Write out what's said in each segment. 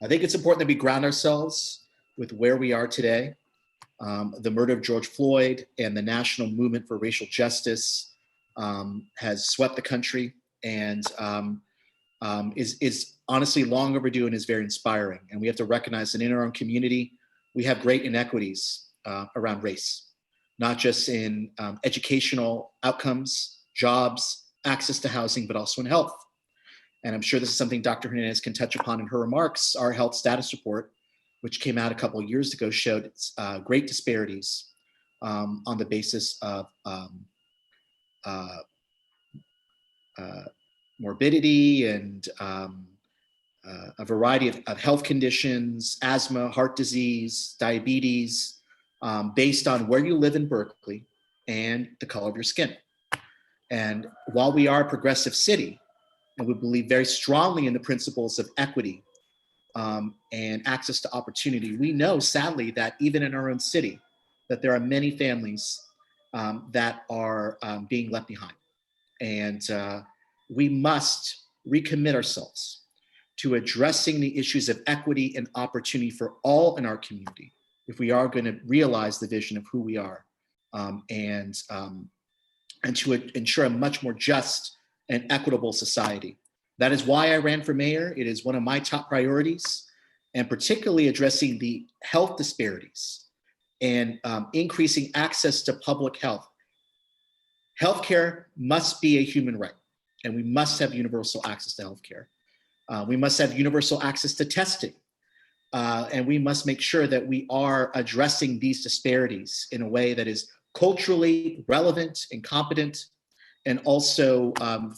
I think it's important that we ground ourselves with where we are today. The murder of George Floyd and the national movement for racial justice has swept the country and is honestly long overdue and is very inspiring. And we have to recognize that in our own community, we have great inequities around race, not just in educational outcomes, jobs, access to housing, but also in health. And I'm sure this is something Dr. Hernandez can touch upon in her remarks. Our health status report, which came out a couple of years ago, showed great disparities on the basis of morbidity and a variety of health conditions, asthma, heart disease, diabetes, based on where you live in Berkeley and the color of your skin. And while we are a progressive city, and we believe very strongly in the principles of equity and access to opportunity, we know, sadly, that even in our own city, that there are many families that are being left behind. And we must recommit ourselves to addressing the issues of equity and opportunity for all in our community if we are going to realize the vision of who we are and to ensure a much more just and equitable society. That is why I ran for mayor. It is one of my top priorities, and particularly addressing the health disparities and increasing access to public health. Healthcare must be a human right, and we must have universal access to healthcare. We must have universal access to testing, and we must make sure that we are addressing these disparities in a way that is culturally relevant and competent, and also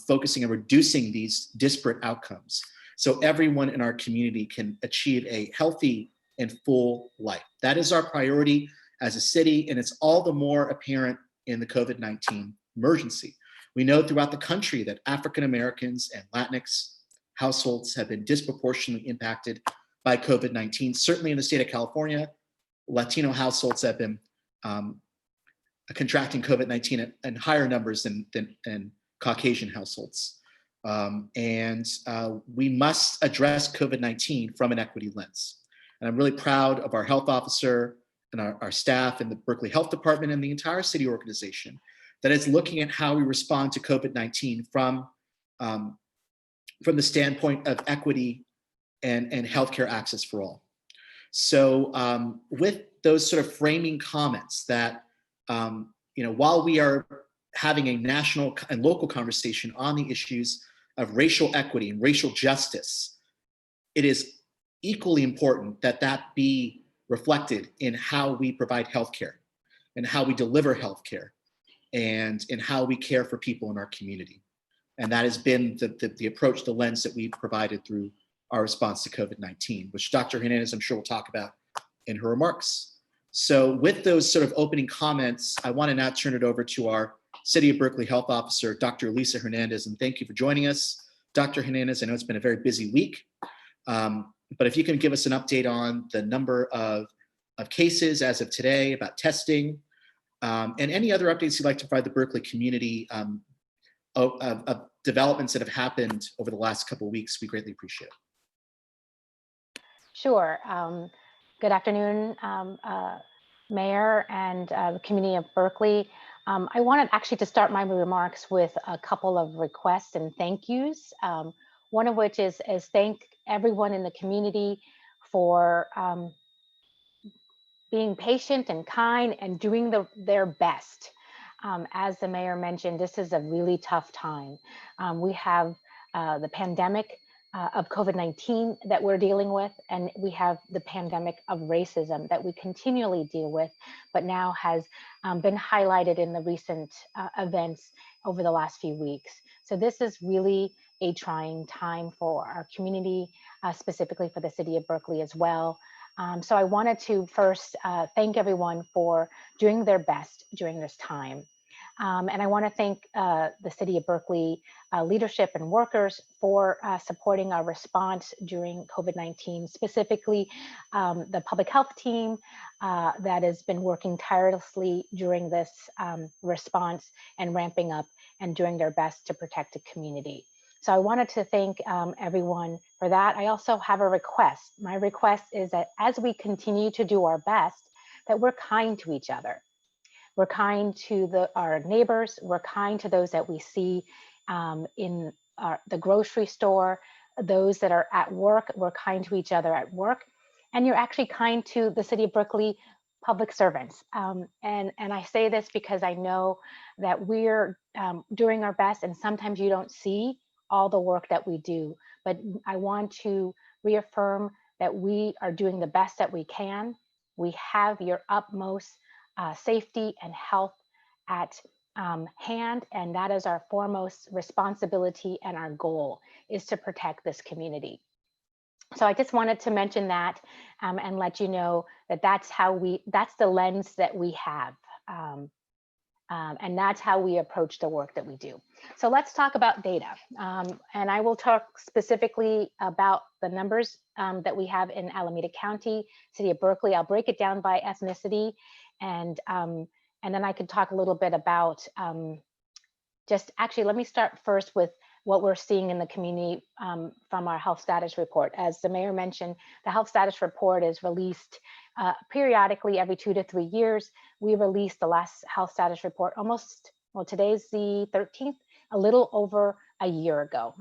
focusing on reducing these disparate outcomes so everyone in our community can achieve a healthy and full life. That is our priority as a city, and it's all the more apparent in the COVID-19 emergency. We know throughout the country that African Americans and Latinx households have been disproportionately impacted by COVID-19. Certainly in the state of California, Latino households have been contracting COVID-19 in higher numbers than Caucasian households. We must address COVID-19 from an equity lens. And I'm really proud of our health officer and our staff in the Berkeley Health Department and the entire city organization that is looking at how we respond to COVID-19 from the standpoint of equity and healthcare access for all. So with those sort of framing comments that while we are having a national and local conversation on the issues of racial equity and racial justice, it is equally important that that be reflected in how we provide healthcare and how we deliver healthcare and in how we care for people in our community. And that has been the approach, the lens that we've provided through our response to COVID-19, which Dr. Hernandez, I'm sure, will talk about in her remarks. So with those sort of opening comments, I want to now turn it over to our City of Berkeley Health Officer, Dr. Lisa Hernandez, and thank you for joining us. Dr. Hernandez, I know it's been a very busy week, but if you can give us an update on the number of cases as of today, about testing, and any other updates you'd like to provide the Berkeley community of developments that have happened over the last couple of weeks, we greatly appreciate it. Sure. Good afternoon, Mayor and the community of Berkeley. I wanted actually to start my remarks with a couple of requests and thank yous. One of which is thank everyone in the community for being patient and kind and doing their best. As the mayor mentioned, this is a really tough time. We have the pandemic of COVID-19 that we're dealing with, and we have the pandemic of racism that we continually deal with, but now has been highlighted in the recent events over the last few weeks. So this is really a trying time for our community, specifically for the city of Berkeley as well. So I wanted to first thank everyone for doing their best during this time. And I want to thank the City of Berkeley leadership and workers for supporting our response during COVID-19, specifically the public health team that has been working tirelessly during this response and ramping up and doing their best to protect the community. So I wanted to thank everyone for that. I also have a request. My request is that as we continue to do our best, that we're kind to each other. We're kind to our neighbors. We're kind to those that we see in the grocery store, those that are at work. We're kind to each other at work. And you're actually kind to the City of Berkeley public servants. And I say this because I know that we're doing our best, and sometimes you don't see all the work that we do. But I want to reaffirm that we are doing the best that we can. We have your utmost safety and health at hand, and that is our foremost responsibility, and our goal is to protect this community. So I just wanted to mention that and let you know that that's the lens that we have. And that's how we approach the work that we do. So let's talk about data. And I will talk specifically about the numbers that we have in Alameda County, City of Berkeley. I'll break it down by ethnicity, and then I could talk a little bit about let me start first with what we're seeing in the community from our health status report. As the mayor mentioned, the health status report is released periodically every 2 to 3 years. We released the last health status report today's the 13th, a little over a year ago,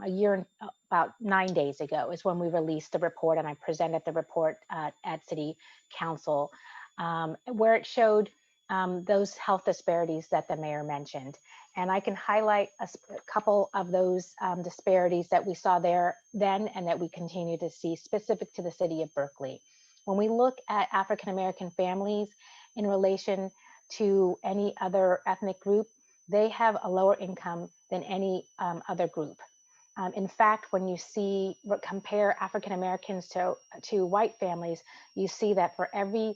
about 9 days ago is when we released the report, and I presented the report at City Council, where it showed those health disparities that the mayor mentioned. And I can highlight a couple of those disparities that we saw there then and that we continue to see specific to the City of Berkeley. When we look at African-American families in relation to any other ethnic group, they have a lower income than any other group. In fact, when you compare African-Americans to white families, you see that for every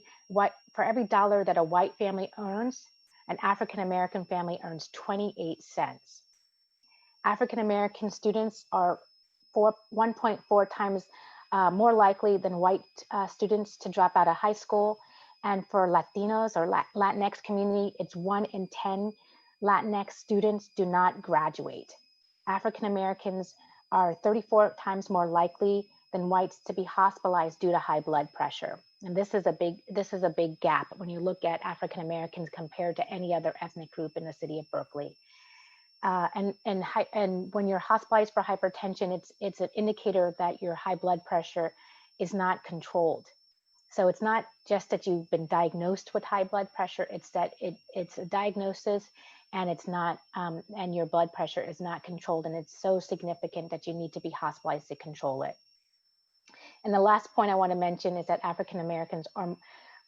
dollar that a white family earns, an African-American family earns 28 cents. African-American students are 1.4 times more likely than white students to drop out of high school. And for Latinos or Latinx community, it's 1 in 10 Latinx students do not graduate. African-Americans are 34 times more likely than whites to be hospitalized due to high blood pressure. And this is a big gap when you look at African-Americans compared to any other ethnic group in the City of Berkeley. And when you're hospitalized for hypertension, it's an indicator that your high blood pressure is not controlled. So it's not just that you've been diagnosed with high blood pressure, it's that it's a diagnosis, and it's not, and your blood pressure is not controlled, and it's so significant that you need to be hospitalized to control it. And the last point I want to mention is that African Americans are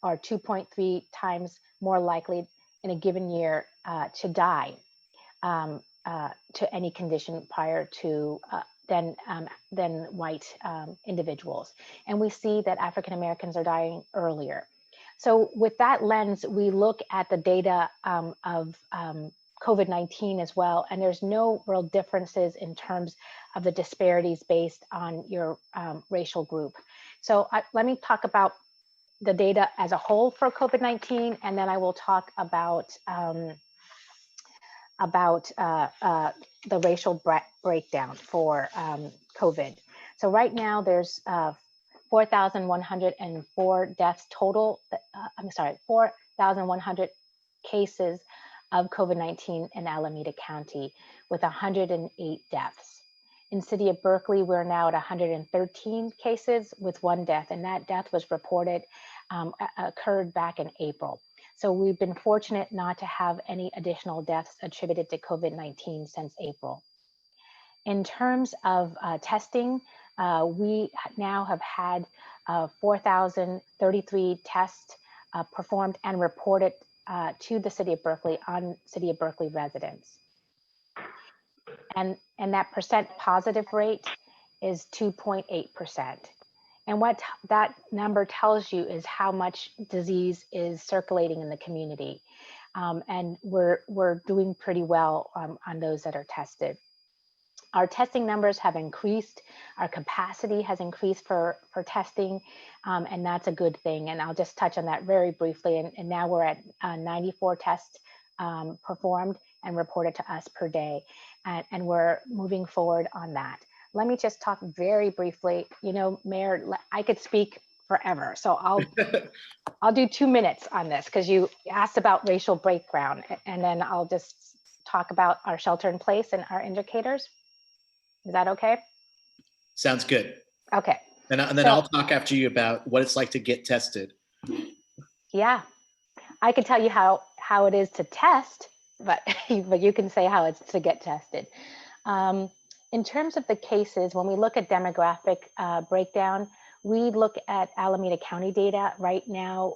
2.3 times more likely in a given year to die to any condition prior to than white individuals. And we see that African Americans are dying earlier. So with that lens, we look at the data of COVID-19 as well, and there's no real differences in terms of the disparities based on your racial group. So let me talk about the data as a whole for COVID-19, and then I will talk about the racial breakdown for COVID. So right now there's 4,104 deaths total. 4,100 cases of COVID-19 in Alameda County with 108 deaths. In City of Berkeley, we're now at 113 cases with 1 death, and that death was reported, occurred back in April. So we've been fortunate not to have any additional deaths attributed to COVID-19 since April. In terms of testing, we now have had 4,033 tests performed and reported to the City of Berkeley on City of Berkeley residents. And that percent positive rate is 2.8%. And what that number tells you is how much disease is circulating in the community. And we're doing pretty well on those that are tested. Our testing numbers have increased. Our capacity has increased for testing, and that's a good thing. And I'll just touch on that very briefly. And now we're at 94 tests performed, and reported to us per day. And we're moving forward on that. Let me just talk very briefly. You know, Mayor, I could speak forever. So I'll do 2 minutes on this because you asked about racial breakdown, and then I'll just talk about our shelter in place and our indicators. Is that okay? Sounds good. Okay. And then I'll talk after you about what it's like to get tested. Yeah, I could tell you how it is to test, but but you can say how it's to get tested. In terms of the cases, when we look at demographic breakdown, we look at Alameda County data right now.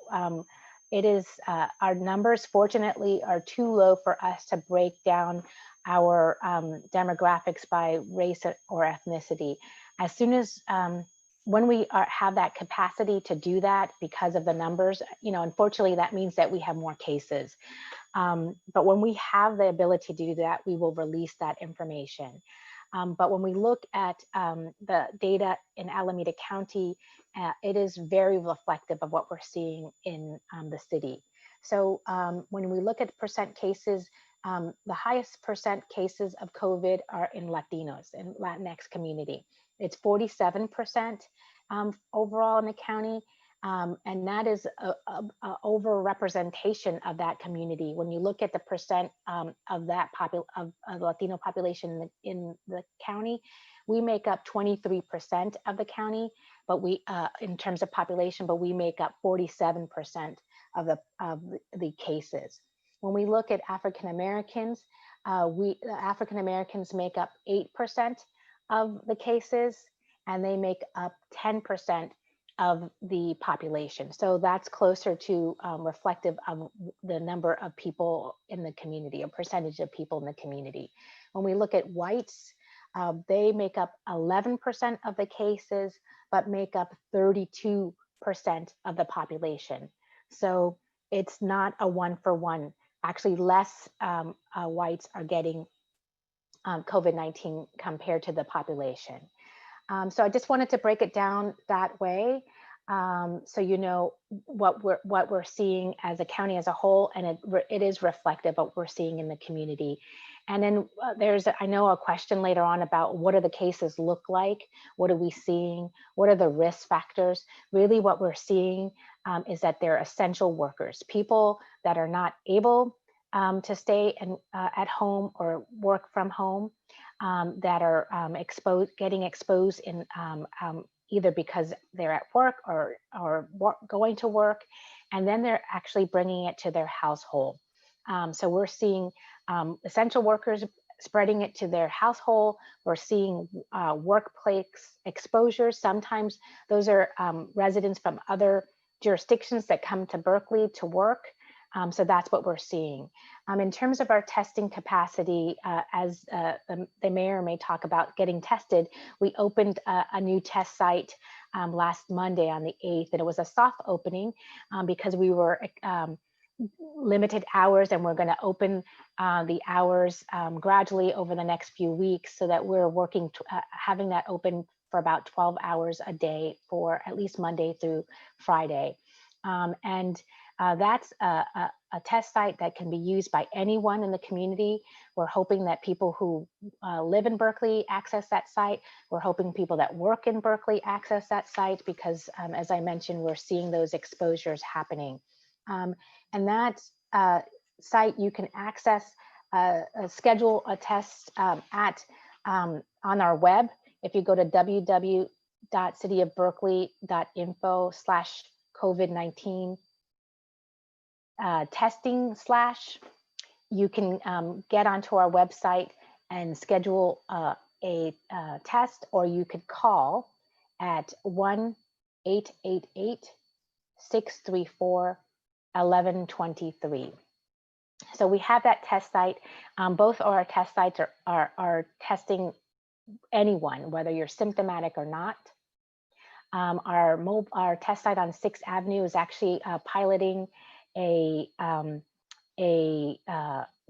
It is our numbers, fortunately, are too low for us to break down our demographics by race or ethnicity. As soon as when we have that capacity to do that because of the numbers, you know, unfortunately, that means that we have more cases. But when we have the ability to do that, we will release that information. But when we look at the data in Alameda County, it is very reflective of what we're seeing in the city. So when we look at percent cases, the highest percent cases of COVID are in Latinos and Latinx community. It's 47% overall in the county. And that is a overrepresentation of that community. When you look at the percent of that of Latino population in the county, we make up 23% of the county, but we, in terms of population, but we make up 47% of the cases. When we look at African Americans, African Americans make up 8% of the cases, and they make up 10% of the population. So that's closer to reflective of the number of people in the community, a percentage of people in the community. When we look at whites, they make up 11% of the cases, but make up 32% of the population. So it's not a 1-for-1. Actually, less whites are getting COVID-19 compared to the population. So I just wanted to break it down that way, so you know what we're seeing as a county as a whole, and it is reflective of what we're seeing in the community. And then there's, I know, a question later on about what do the cases look like? What are we seeing? What are the risk factors? Really, what we're seeing is that they're essential workers, people that are not able to stay at home or work from home. That are getting exposed in either because they're at work or going to work, and then they're actually bringing it to their household. So we're seeing essential workers spreading it to their household. We're seeing workplace exposures. Sometimes those are residents from other jurisdictions that come to Berkeley to work. So that's what we're seeing. In terms of our testing capacity, as the mayor may talk about getting tested, we opened a new test site last Monday on the 8th, and it was a soft opening because we were limited hours, and we're going to open the hours gradually over the next few weeks, so that we're working having that open for about 12 hours a day for at least Monday through Friday. That's a test site that can be used by anyone in the community. We're hoping that people who live in Berkeley access that site. We're hoping people that work in Berkeley access that site because, as I mentioned, we're seeing those exposures happening. And that site you can access, schedule a test on our web. If you go to www.cityofberkeley.info/COVID-19 testing / you can get onto our website and schedule a test, or you could call at 1-888-634-1123. So we have that test site. Both of our test sites are testing anyone, whether you're symptomatic or not. Our test site on 6th Avenue is actually piloting a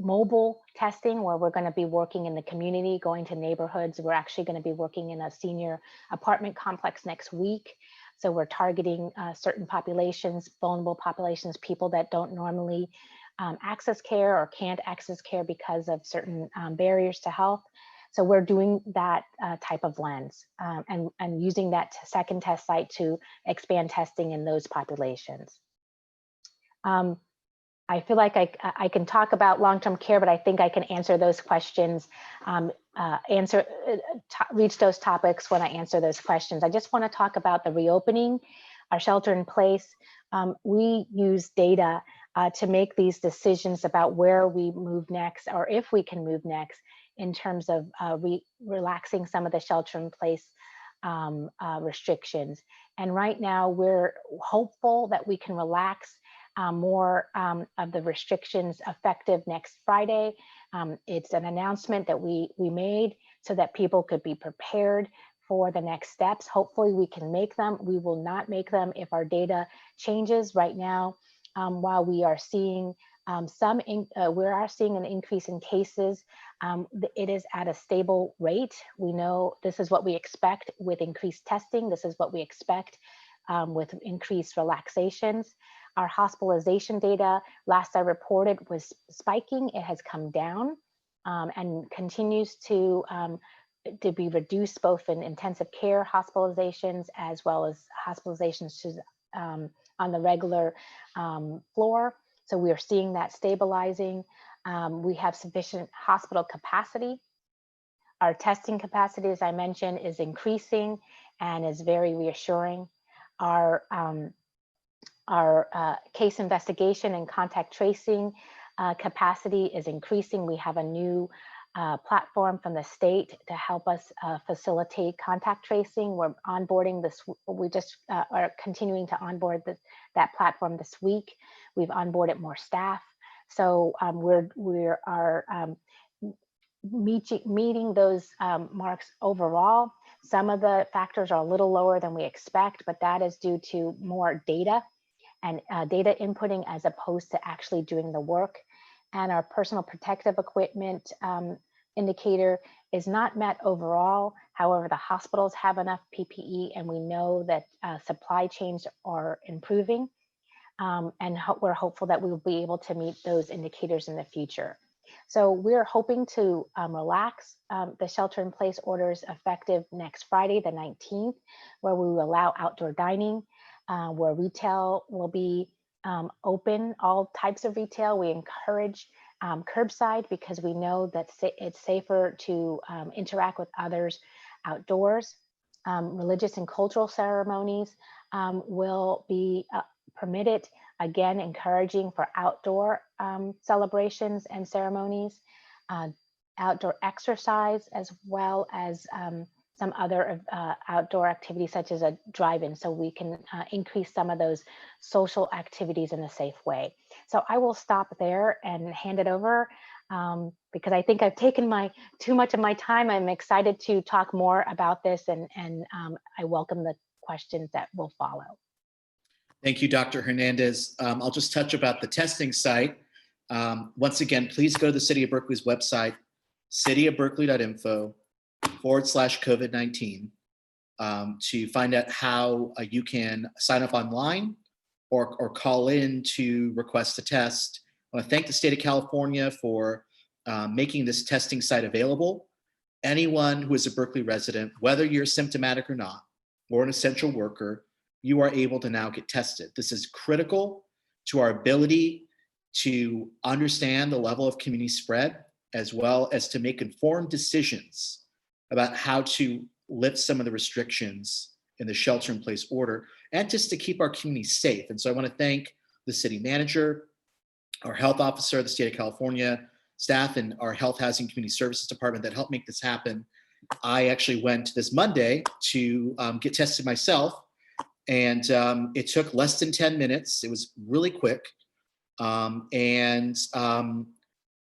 mobile testing where we're going to be working in the community, going to neighborhoods. We're actually going to be working in a senior apartment complex next week. So we're targeting certain populations, vulnerable populations, people that don't normally access care or can't access care because of certain barriers to health. So we're doing that type of lens and using that second test site to expand testing in those populations. I feel like I can talk about long-term care, but I think I can answer those questions, reach those topics when I answer those questions. I just want to talk about the reopening, our shelter in place. We use data to make these decisions about where we move next, or if we can move next, in terms of relaxing some of the shelter in place restrictions. And right now we're hopeful that we can relax more of the restrictions effective next Friday. It's an announcement that we made so that people could be prepared for the next steps. Hopefully we can make them. We will not make them if our data changes. Right now, while we are seeing seeing an increase in cases, it is at a stable rate. We know this is what we expect with increased testing. This is what we expect with increased relaxations. Our hospitalization data, last I reported, was spiking. It has come down and continues to be reduced, both in intensive care hospitalizations as well as hospitalizations on the regular floor. So we are seeing that stabilizing. We have sufficient hospital capacity. Our testing capacity, as I mentioned, is increasing and is very reassuring. Our case investigation and contact tracing capacity is increasing. We have a new platform from the state to help us facilitate contact tracing. We're onboarding this. We just are continuing to onboard that platform this week. We've onboarded more staff. So we are meeting those marks overall. Some of the factors are a little lower than we expect, but that is due to more data and data inputting as opposed to actually doing the work. And our personal protective equipment indicator is not met overall. However, the hospitals have enough PPE, and we know that supply chains are improving. And we're hopeful that we will be able to meet those indicators in the future. So we're hoping to relax the shelter in place orders effective next Friday, the 19th, where we will allow outdoor dining, where retail will be open, all types of retail. We encourage curbside because we know that it's safer to interact with others outdoors. Religious and cultural ceremonies will be permitted, again, encouraging for outdoor celebrations and ceremonies, outdoor exercise, as well as some other outdoor activities such as a drive-in, so we can increase some of those social activities in a safe way. So I will stop there and hand it over because I think I've taken too much of my time. I'm excited to talk more about this, and I welcome the questions that will follow. Thank you, Dr. Hernandez. I'll just touch about the testing site. Once again, please go to the City of Berkeley's website, cityofberkeley.info/COVID-19 to find out how you can sign up online or call in to request a test. I want to thank the state of California for making this testing site available. Anyone who is a Berkeley resident, whether you're symptomatic or not, or an essential worker, you are able to now get tested. This is critical to our ability to understand the level of community spread, as well as to make informed decisions about how to lift some of the restrictions in the shelter in place order, and just to keep our community safe. And so I want to thank the city manager, our health officer, the state of California staff, and our health, housing, community services department that helped make this happen. I actually went this Monday to get tested myself, and it took less than 10 minutes. It was really quick.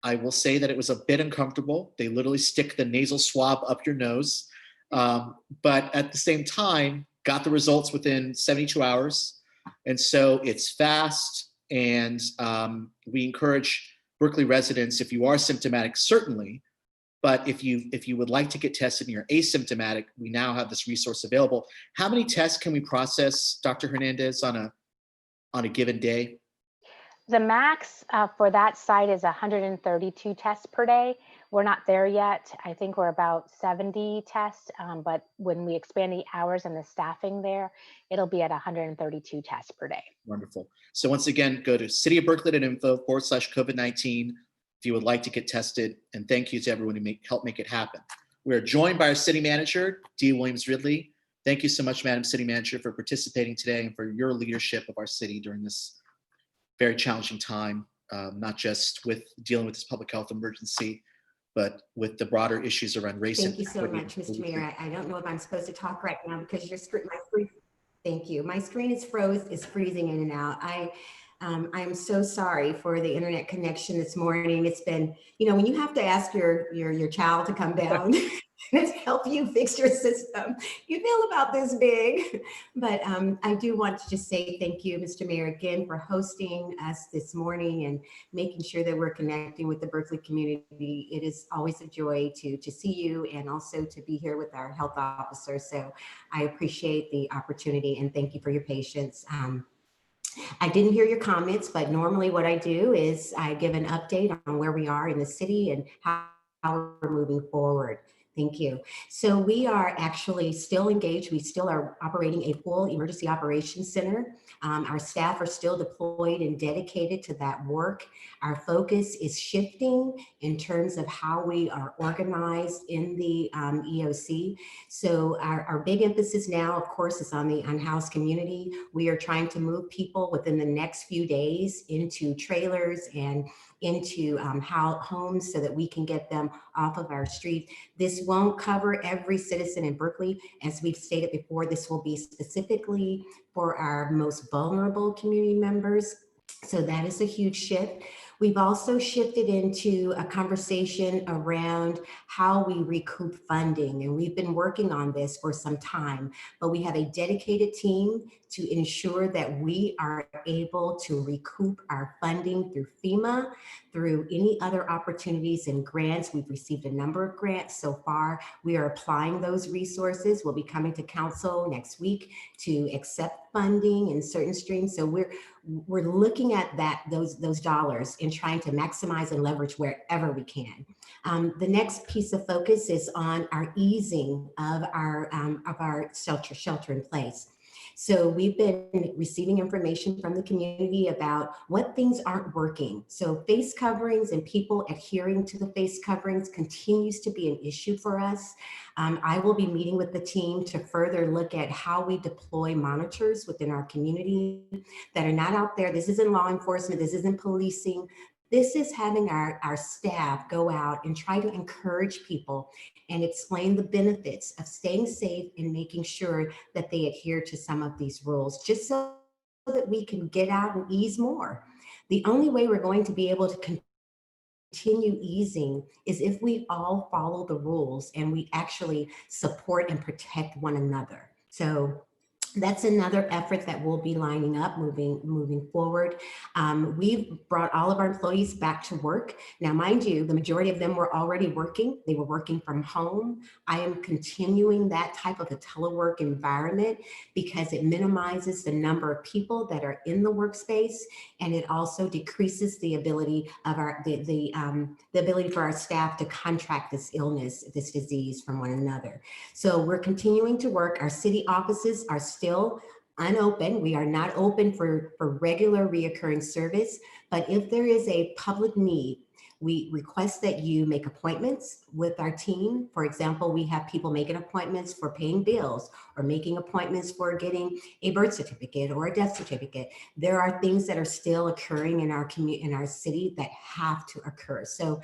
I will say that it was a bit uncomfortable. They literally stick the nasal swab up your nose. But at the same time, got the results within 72 hours. And so it's fast. And we encourage Berkeley residents, if you are symptomatic, certainly, but if you would like to get tested and you're asymptomatic, we now have this resource available. How many tests can we process, Dr. Hernandez, on a given day? The max for that site is 132 tests per day. We're not there yet. I think we're about 70 tests, but when we expand the hours and the staffing there, it'll be at 132 tests per day. Wonderful. So once again, go to cityofberkeley.info/COVID-19 if you would like to get tested. And thank you to everyone who helped make it happen. We are joined by our city manager, Dee Williams-Ridley. Thank you so much, Madam City Manager, for participating today and for your leadership of our city during this very challenging time, not just with dealing with this public health emergency, but with the broader issues around race. Thank you so much, Mr. Mayor. I don't know if I'm supposed to talk right now because your screen, thank you. My screen is freezing in and out. I'm so sorry for the internet connection this morning. It's been, when you have to ask your child to come down and help you fix your system, you feel about this big. But I do want to just say thank you, Mr. Mayor, again, for hosting us this morning and making sure that we're connecting with the Berkeley community. It is always a joy to see you and also to be here with our health officer. So I appreciate the opportunity and thank you for your patience. I didn't hear your comments, but normally what I do is I give an update on where we are in the city and how we're moving forward. Thank you. So we are actually still engaged. We still are operating a full emergency operations center. Our staff are still deployed and dedicated to that work. Our focus is shifting in terms of how we are organized in the EOC. So our big emphasis now, of course, is on the unhoused community. We are trying to move people within the next few days into trailers and into homes so that we can get them off of our street. This won't cover every citizen in Berkeley. As we've stated before, this will be specifically for our most vulnerable community members. So that is a huge shift. We've also shifted into a conversation around how we recoup funding, and we've been working on this for some time, but we have a dedicated team to ensure that we are able to recoup our funding through FEMA, through any other opportunities and grants. We've received a number of grants so far. We are applying those resources. We'll be coming to council next week to accept funding in certain streams. So we're looking at those dollars and trying to maximize and leverage wherever we can. The next piece of focus is on our easing of our shelter in place. So we've been receiving information from the community about what things aren't working. So face coverings and people adhering to the face coverings continues to be an issue for us. I will be meeting with the team to further look at how we deploy monitors within our community that are not out there. This isn't law enforcement, this isn't policing. This is having our staff go out and try to encourage people and explain the benefits of staying safe and making sure that they adhere to some of these rules, just so that we can get out and ease more. The only way we're going to be able to continue easing is if we all follow the rules and we actually support and protect one another. So that's another effort that we'll be lining up moving forward. We've brought all of our employees back to work. Now, mind you, the majority of them were already working. They were working from home. I am continuing that type of a telework environment because it minimizes the number of people that are in the workspace, and it also decreases the ability of the ability for our staff to contract this illness, this disease from one another. So we're continuing to work. Our city offices are still unopened. We are not open for regular reoccurring service, but if there is a public need, we request that you make appointments with our team. For example, we have people making appointments for paying bills or making appointments for getting a birth certificate or a death certificate. There are things that are still occurring in our community, in our city, that have to occur. So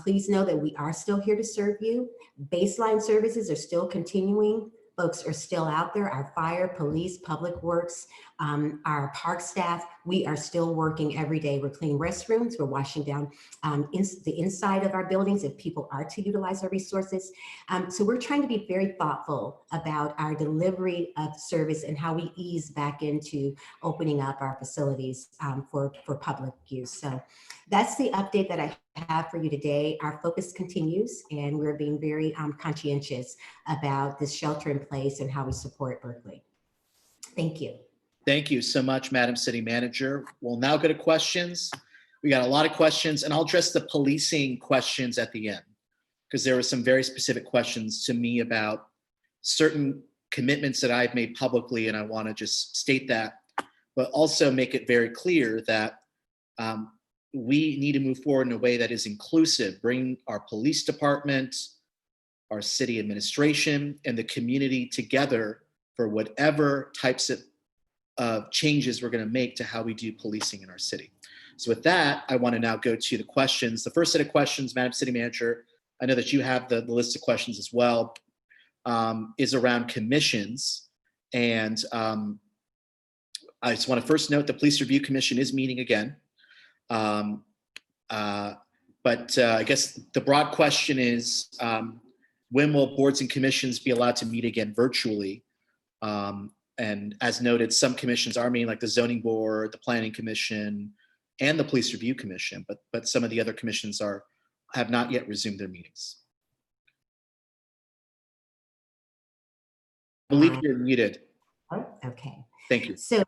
please know that we are still here to serve you. Baseline services are still continuing. Folks are still out there. Our fire, police, public works, our park staff, we are still working every day. We're cleaning restrooms, we're washing down the inside of our buildings if people are to utilize our resources. So we're trying to be very thoughtful about our delivery of service and how we ease back into opening up our facilities for public use. So that's the update that I have for you today. Our focus continues, and we're being very conscientious about this shelter in place and how we support Berkeley. Thank you. Thank you so much, Madam City Manager. We'll now go to questions. We got a lot of questions, and I'll address the policing questions at the end, because there were some very specific questions to me about certain commitments that I've made publicly, and I want to just state that, but also make it very clear that we need to move forward in a way that is inclusive, bring our police department, our city administration, and the community together for whatever types of changes we're going to make to how we do policing in our city. So with that, I want to now go to the questions. The first set of questions, Madam City Manager, I know that you have the list of questions as well, is around commissions. And I just want to first note the Police Review Commission is meeting again. But I guess the broad question is, when will boards and commissions be allowed to meet again virtually? And as noted, some commissions are meeting, like the Zoning Board, the Planning Commission, and the Police Review Commission, but some of the other commissions have not yet resumed their meetings. I believe you're muted. Oh, okay. Thank you. So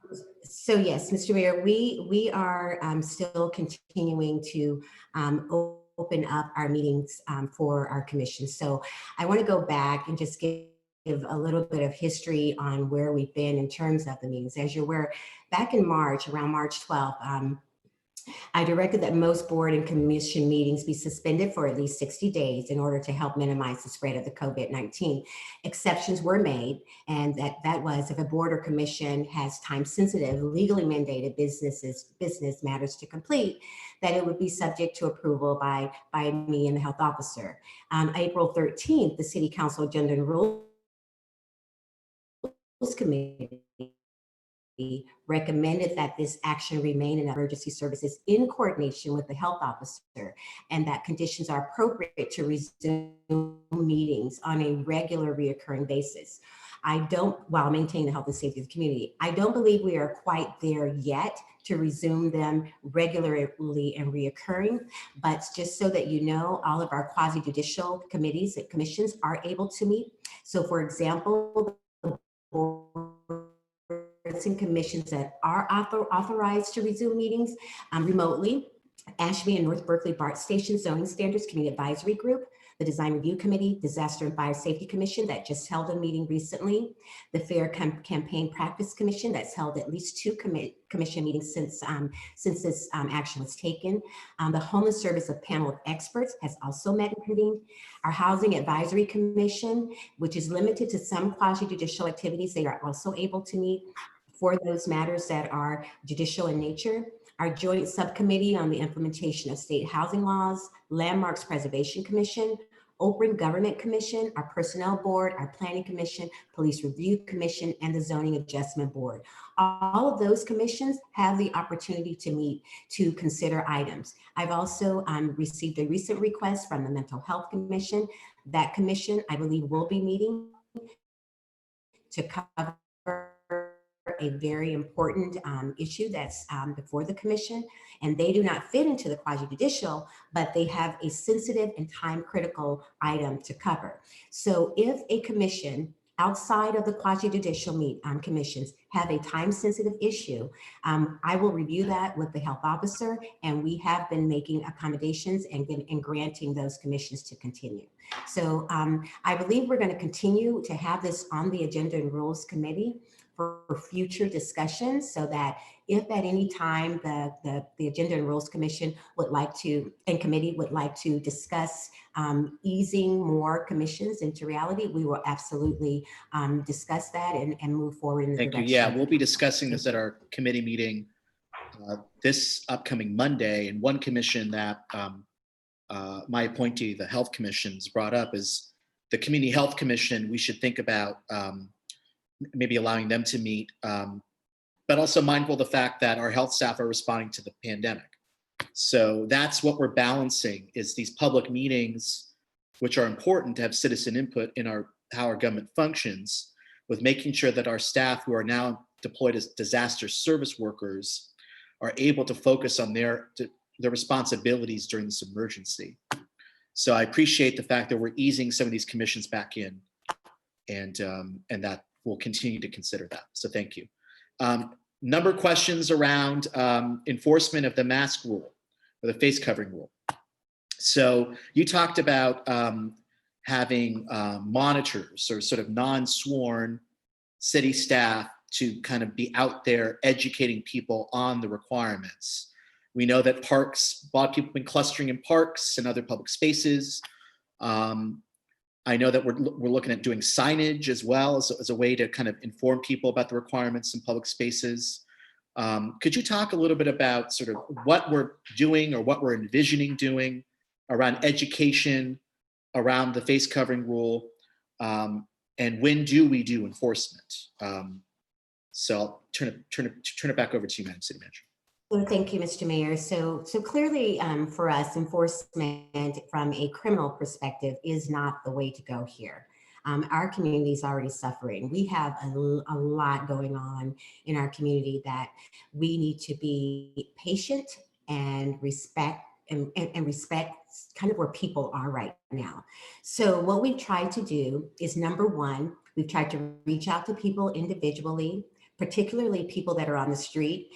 yes, Mr. Mayor, we are still continuing to open up our meetings for our commission. So I want to go back and just give a little bit of history on where we've been in terms of the meetings. As you're aware, back in March, around March 12th, I directed that most board and commission meetings be suspended for at least 60 days in order to help minimize the spread of the COVID-19. Exceptions were made, and that was if a board or commission has time-sensitive, legally mandated business matters to complete, that it would be subject to approval by me and the health officer. On April 13th, the City Council Agenda and Rules Committee recommended that this action remain in emergency services in coordination with the health officer, and that conditions are appropriate to resume meetings on a regular reoccurring basis. While maintaining the health and safety of the community, I don't believe we are quite there yet to resume them regularly and reoccurring, but just so that you know, all of our quasi-judicial committees and commissions are able to meet. So for example, the board and commissions that are authorized to resume meetings remotely: Ashby and North Berkeley BART Station Zoning Standards Community Advisory Group, the Design Review Committee, Disaster and Fire Safety Commission that just held a meeting recently, the Fair Campaign Practice Commission that's held at least 2 commission meetings since this action was taken. The Homeless Service Panel of Experts has also met and convened. Our Housing Advisory Commission, which is limited to some quasi-judicial activities, they are also able to meet for those matters that are judicial in nature. Our Joint Subcommittee on the Implementation of State Housing Laws, Landmarks Preservation Commission, Open Government Commission, our Personnel Board, our Planning Commission, Police Review Commission, and the Zoning Adjustment Board. All of those commissions have the opportunity to meet to consider items. I've also received a recent request from the Mental Health Commission. That commission, I believe, will be meeting to cover a very important issue that's before the commission, and they do not fit into the quasi-judicial, but they have a sensitive and time-critical item to cover. So if a commission outside of the quasi-judicial commissions have a time-sensitive issue, I will review that with the health officer, and we have been making accommodations and granting those commissions to continue. So I believe we're going to continue to have this on the Agenda and Rules Committee for future discussions, so that if at any time the Agenda and Rules Commission would like to, and committee would like to discuss easing more commissions into reality, we will absolutely discuss that and move forward in the direction. Thank you. Yeah, we'll be discussing this at our committee meeting this upcoming Monday. And one commission that my appointee, the Health Commission's brought up, is the Community Health Commission. We should think about maybe allowing them to meet, but also mindful of the fact that our health staff are responding to the pandemic. So that's what we're balancing, is these public meetings, which are important to have citizen input in how our government functions, with making sure that our staff, who are now deployed as disaster service workers, are able to focus on their responsibilities during this emergency. So I appreciate the fact that we're easing some of these commissions back in, and that we'll continue to consider that. So thank you. number of questions around enforcement of the mask rule or the face covering rule. So you talked about having monitors or sort of non-sworn city staff to kind of be out there educating people on the requirements. We know that parks, a lot of people have been clustering in parks and other public spaces. I know that we're looking at doing signage as well as a way to kind of inform people about the requirements in public spaces. Could you talk a little bit about sort of what we're doing or what we're envisioning doing around education, around the face covering rule, and when do we do enforcement? So I'll turn it back over to you, Madam City Manager. Well, thank you, Mr. Mayor. So clearly for us, enforcement from a criminal perspective is not the way to go here. Our community is already suffering. We have a lot going on in our community that we need to be patient and respect and respect kind of where people are right now. So what we've tried to do is, number one, we've tried to reach out to people individually, particularly people that are on the street.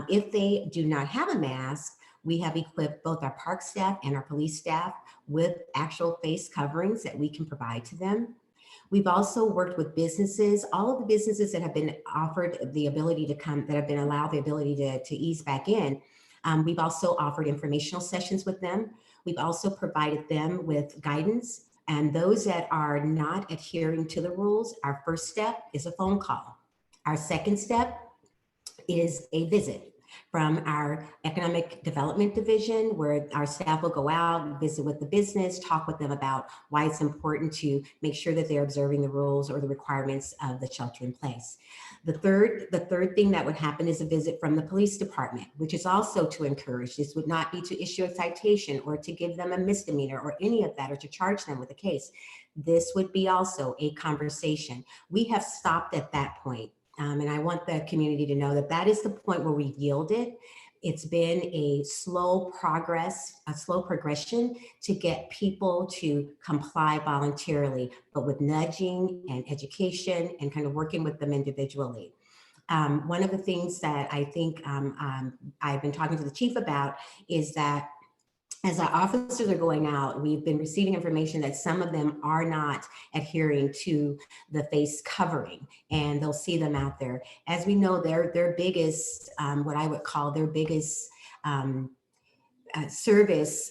If they do not have a mask, we have equipped both our park staff and our police staff with actual face coverings that we can provide to them. We've also worked with businesses, all of the businesses that have been offered the ability to come, that have been allowed the ability to ease back in. We've also offered informational sessions with them. We've also provided them with guidance. And those that are not adhering to the rules, our first step is a phone call. Our second step is a visit from our economic development division, where our staff will go out, visit with the business, talk with them about why it's important to make sure that they're observing the rules or the requirements of the shelter in place. The third thing that would happen is a visit from the police department, which is also to encourage. This would not be to issue a citation or to give them a misdemeanor or any of that, or to charge them with a case. This would be also a conversation. We have stopped at that point. And I want the community to know that that is the point where we've yielded. It's been a slow progression to get people to comply voluntarily, but with nudging and education and kind of working with them individually. One of the things that I think I've been talking to the chief about is that as our officers are going out, we've been receiving information that some of them are not adhering to the face covering, and they'll see them out there. As we know, their biggest, what I would call their biggest service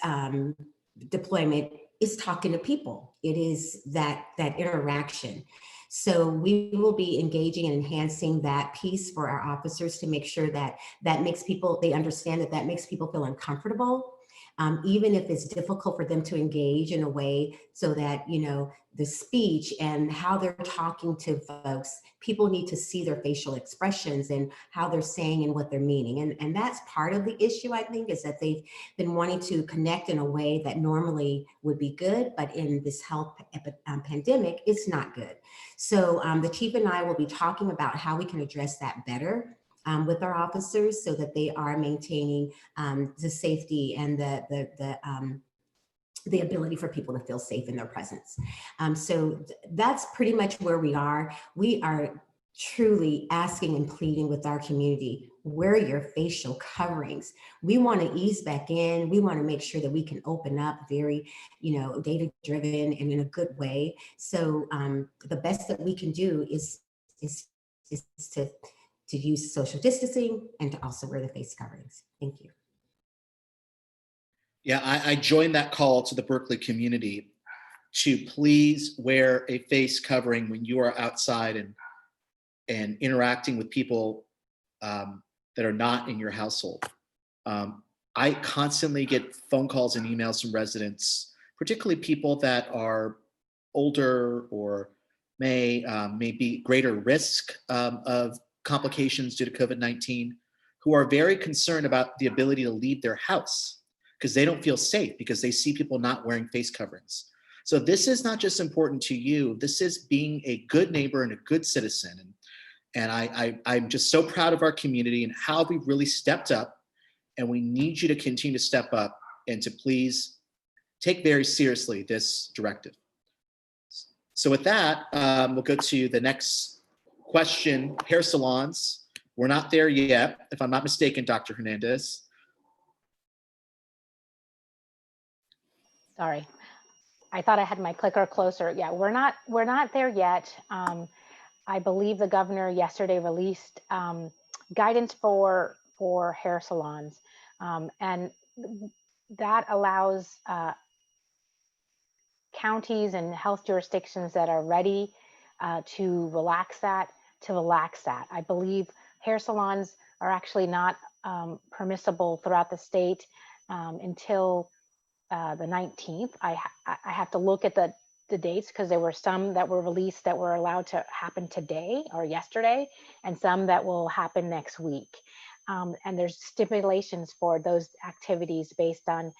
deployment is talking to people. It is that interaction. So we will be engaging and enhancing that piece for our officers to make sure that makes people, they understand that makes people feel uncomfortable. Even if it's difficult for them to engage in a way so that, you know, the speech and how they're talking to folks, people need to see their facial expressions and how they're saying and what they're meaning. And that's part of the issue, I think, is that they've been wanting to connect in a way that normally would be good, but in this health pandemic, it's not good. So the chief and I will be talking about how we can address that better with our officers so that they are maintaining the safety and the ability for people to feel safe in their presence. So that's pretty much where we are. We are truly asking and pleading with our community, wear your facial coverings. We want to ease back in. We want to make sure that we can open up very, you know, data-driven and in a good way. So the best that we can do is to use social distancing and to also wear the face coverings. Thank you. Yeah, I joined that call to the Berkeley community to please wear a face covering when you are outside and interacting with people that are not in your household. I constantly get phone calls and emails from residents, particularly people that are older or may be greater risk of complications due to COVID-19, who are very concerned about the ability to leave their house because they don't feel safe because they see people not wearing face coverings. So this is not just important to you, this is being a good neighbor and a good citizen. And I'm just so proud of our community and how we've really stepped up, and we need you to continue to step up and to please take very seriously this directive. So with that, we'll go to the next question. Hair salons We're not there yet, if I'm not mistaken, Dr. Hernandez. Sorry, I thought I had my clicker closer. Yeah, we're not there yet. I believe the governor yesterday released guidance for hair salons, and that allows counties and health jurisdictions that are ready to relax that, I believe hair salons are actually not permissible throughout the state until the 19th. I have to look at the dates, because there were some that were released that were allowed to happen today or yesterday, and some that will happen next week. And there's stipulations for those activities based on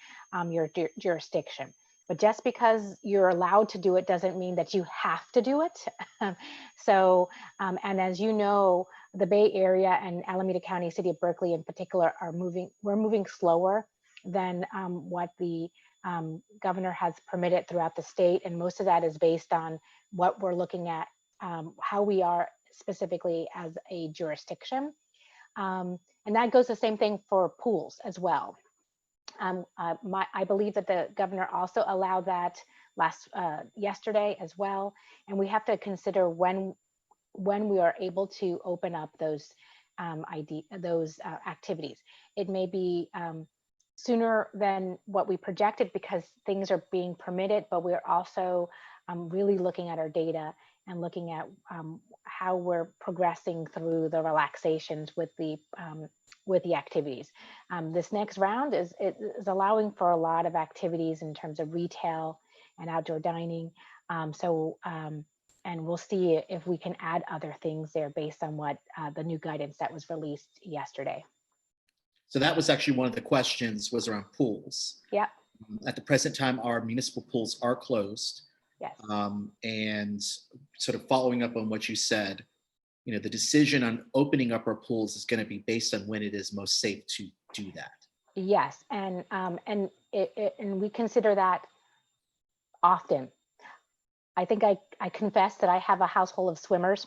your jurisdiction. But just because you're allowed to do it doesn't mean that you have to do it. So, and as you know, the Bay Area and Alameda County, City of Berkeley in particular, we're moving slower than what the governor has permitted throughout the state. And most of that is based on what we're looking at, how we are specifically as a jurisdiction. And that goes the same thing for pools as well. I believe that the governor also allowed that yesterday as well. And we have to consider when we are able to open up those activities. It may be sooner than what we projected because things are being permitted, but we're also really looking at our data and looking at how we're progressing through the relaxations with the activities. This next round is allowing for a lot of activities in terms of retail and outdoor dining. And we'll see if we can add other things there based on what the new guidance that was released yesterday. So that was actually one of the questions, was around pools. Yeah. At the present time, our municipal pools are closed. Yes. And sort of following up on what you said, the decision on opening up our pools is going to be based on when it is most safe to do that. Yes, and we consider that often. I think I confess that I have a household of swimmers,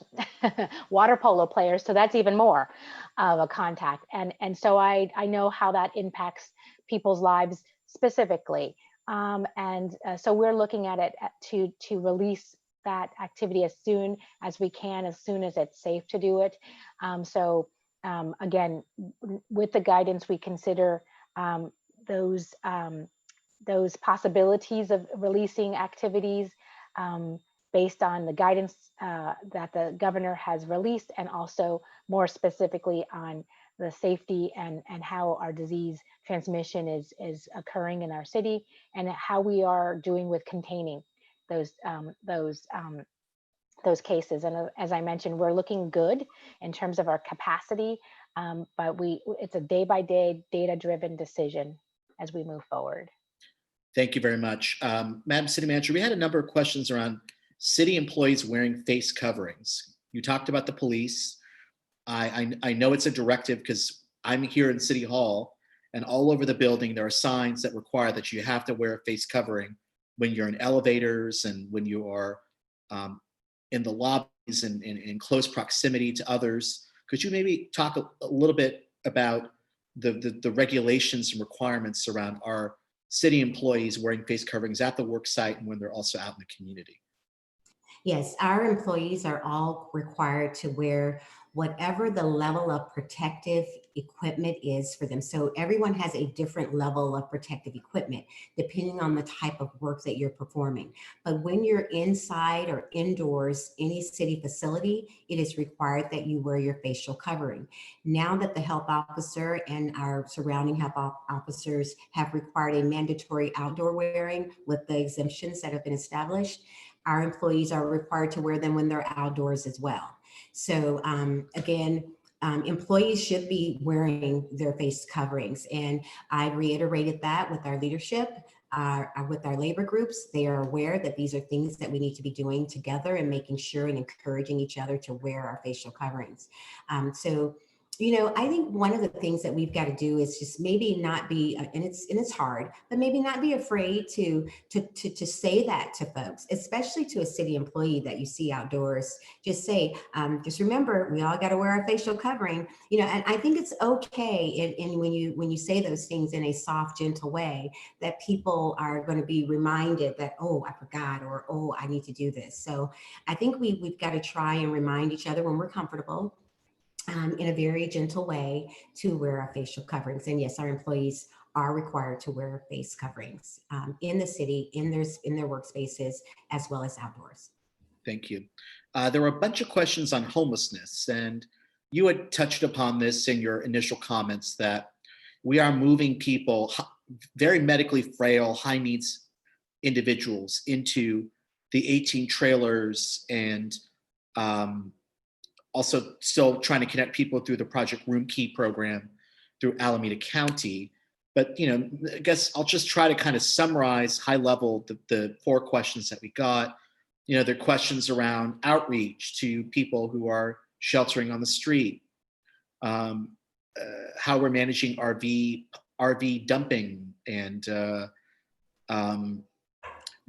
water polo players, so that's even more of a contact. And so I know how that impacts people's lives specifically. So we're looking at it to release that activity as soon as we can, as soon as it's safe to do it. Again, with the guidance, we consider those possibilities of releasing activities based on the guidance that the governor has released, and also more specifically on the safety and how our disease transmission is occurring in our city, and how we are doing with containing those cases. And as I mentioned, we're looking good in terms of our capacity, but it's a day-by-day data-driven decision as we move forward. Thank you very much. Madam City Manager, we had a number of questions around city employees wearing face coverings. You talked about the police. I know it's a directive because I'm here in City Hall, and all over the building there are signs that require that you have to wear a face covering when you're in elevators and when you are in the lobbies and in close proximity to others. Could you maybe talk a little bit about the regulations and requirements around our city employees wearing face coverings at the work site and when they're also out in the community? Yes, our employees are all required to wear whatever the level of protective equipment is for them. So everyone has a different level of protective equipment depending on the type of work that you're performing. But when you're inside or indoors, any city facility, it is required that you wear your facial covering. Now that the health officer and our surrounding health officers have required a mandatory outdoor wearing with the exemptions that have been established, our employees are required to wear them when they're outdoors as well. So again, employees should be wearing their face coverings. And I reiterated that with our leadership, with our labor groups. They are aware that these are things that we need to be doing together and making sure and encouraging each other to wear our facial coverings. So You know, I think one of the things that we've got to do is just maybe not be, and it's hard, but maybe not be afraid to say that to folks, especially to a city employee that you see outdoors. Just say, just remember, we all got to wear our facial covering. You know, and I think it's okay, and when you say those things in a soft, gentle way, that people are going to be reminded that, oh, I forgot, or oh, I need to do this. So I think we've got to try and remind each other when we're comfortable, in a very gentle way, to wear our facial coverings. And yes, our employees are required to wear face coverings in the city, in their workspaces, as well as outdoors. Thank you. There were a bunch of questions on homelessness, and you had touched upon this in your initial comments that we are moving people, very medically frail, high needs individuals, into the 18 trailers, and also still trying to connect people through the Project Room Key program through Alameda County. But, you know, I guess I'll just try to kind of summarize high level the 4 questions that we got. You know, there are questions around outreach to people who are sheltering on the street, how we're managing RV dumping, and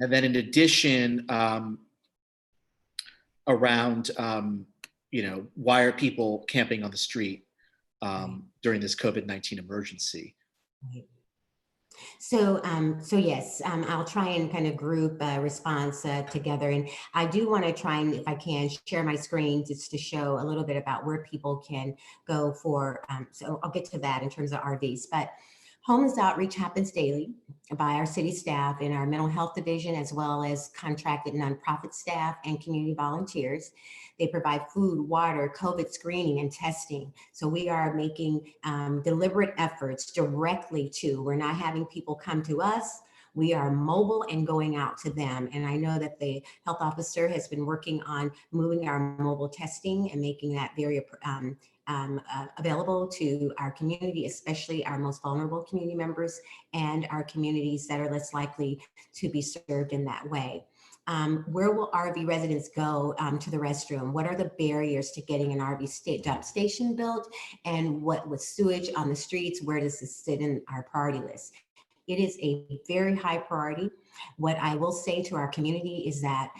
then in addition, around you know, why are people camping on the street during this COVID-19 emergency? Right. So, so yes, I'll try and kind of group a response together. And I do want to try and, if I can, share my screen just to show a little bit about where people can go for, so I'll get to that in terms of RVs. But homeless outreach happens daily by our city staff in our mental health division, as well as contracted nonprofit staff and community volunteers. They provide food, water, COVID screening, and testing. So we are making deliberate efforts directly to, we're not having people come to us. We are mobile and going out to them. And I know that the health officer has been working on moving our mobile testing and making that very available to our community, especially our most vulnerable community members and our communities that are less likely to be served in that way. Where will RV residents go to the restroom? What are the barriers to getting an RV dump station built? And what with sewage on the streets, where does this sit in our priority list? It is a very high priority. What I will say to our community is that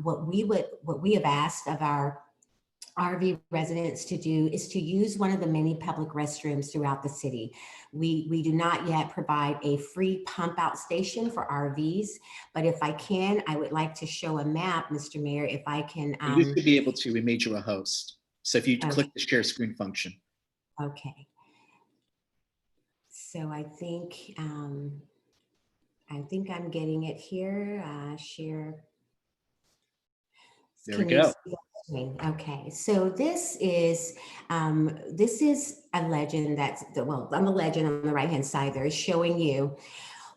what we have asked of our RV residents to do is to use one of the many public restrooms throughout the city. We do not yet provide a free pump out station for RVs, but if I can, I would like to show a map, Mr. Mayor, if I can. You should be able to. We made you a host. So if you Okay. click the share screen function. Okay. So I think I'm getting it here. Share. There we go. Okay, so this is a legend that's, well, on the legend on the right hand side there is showing you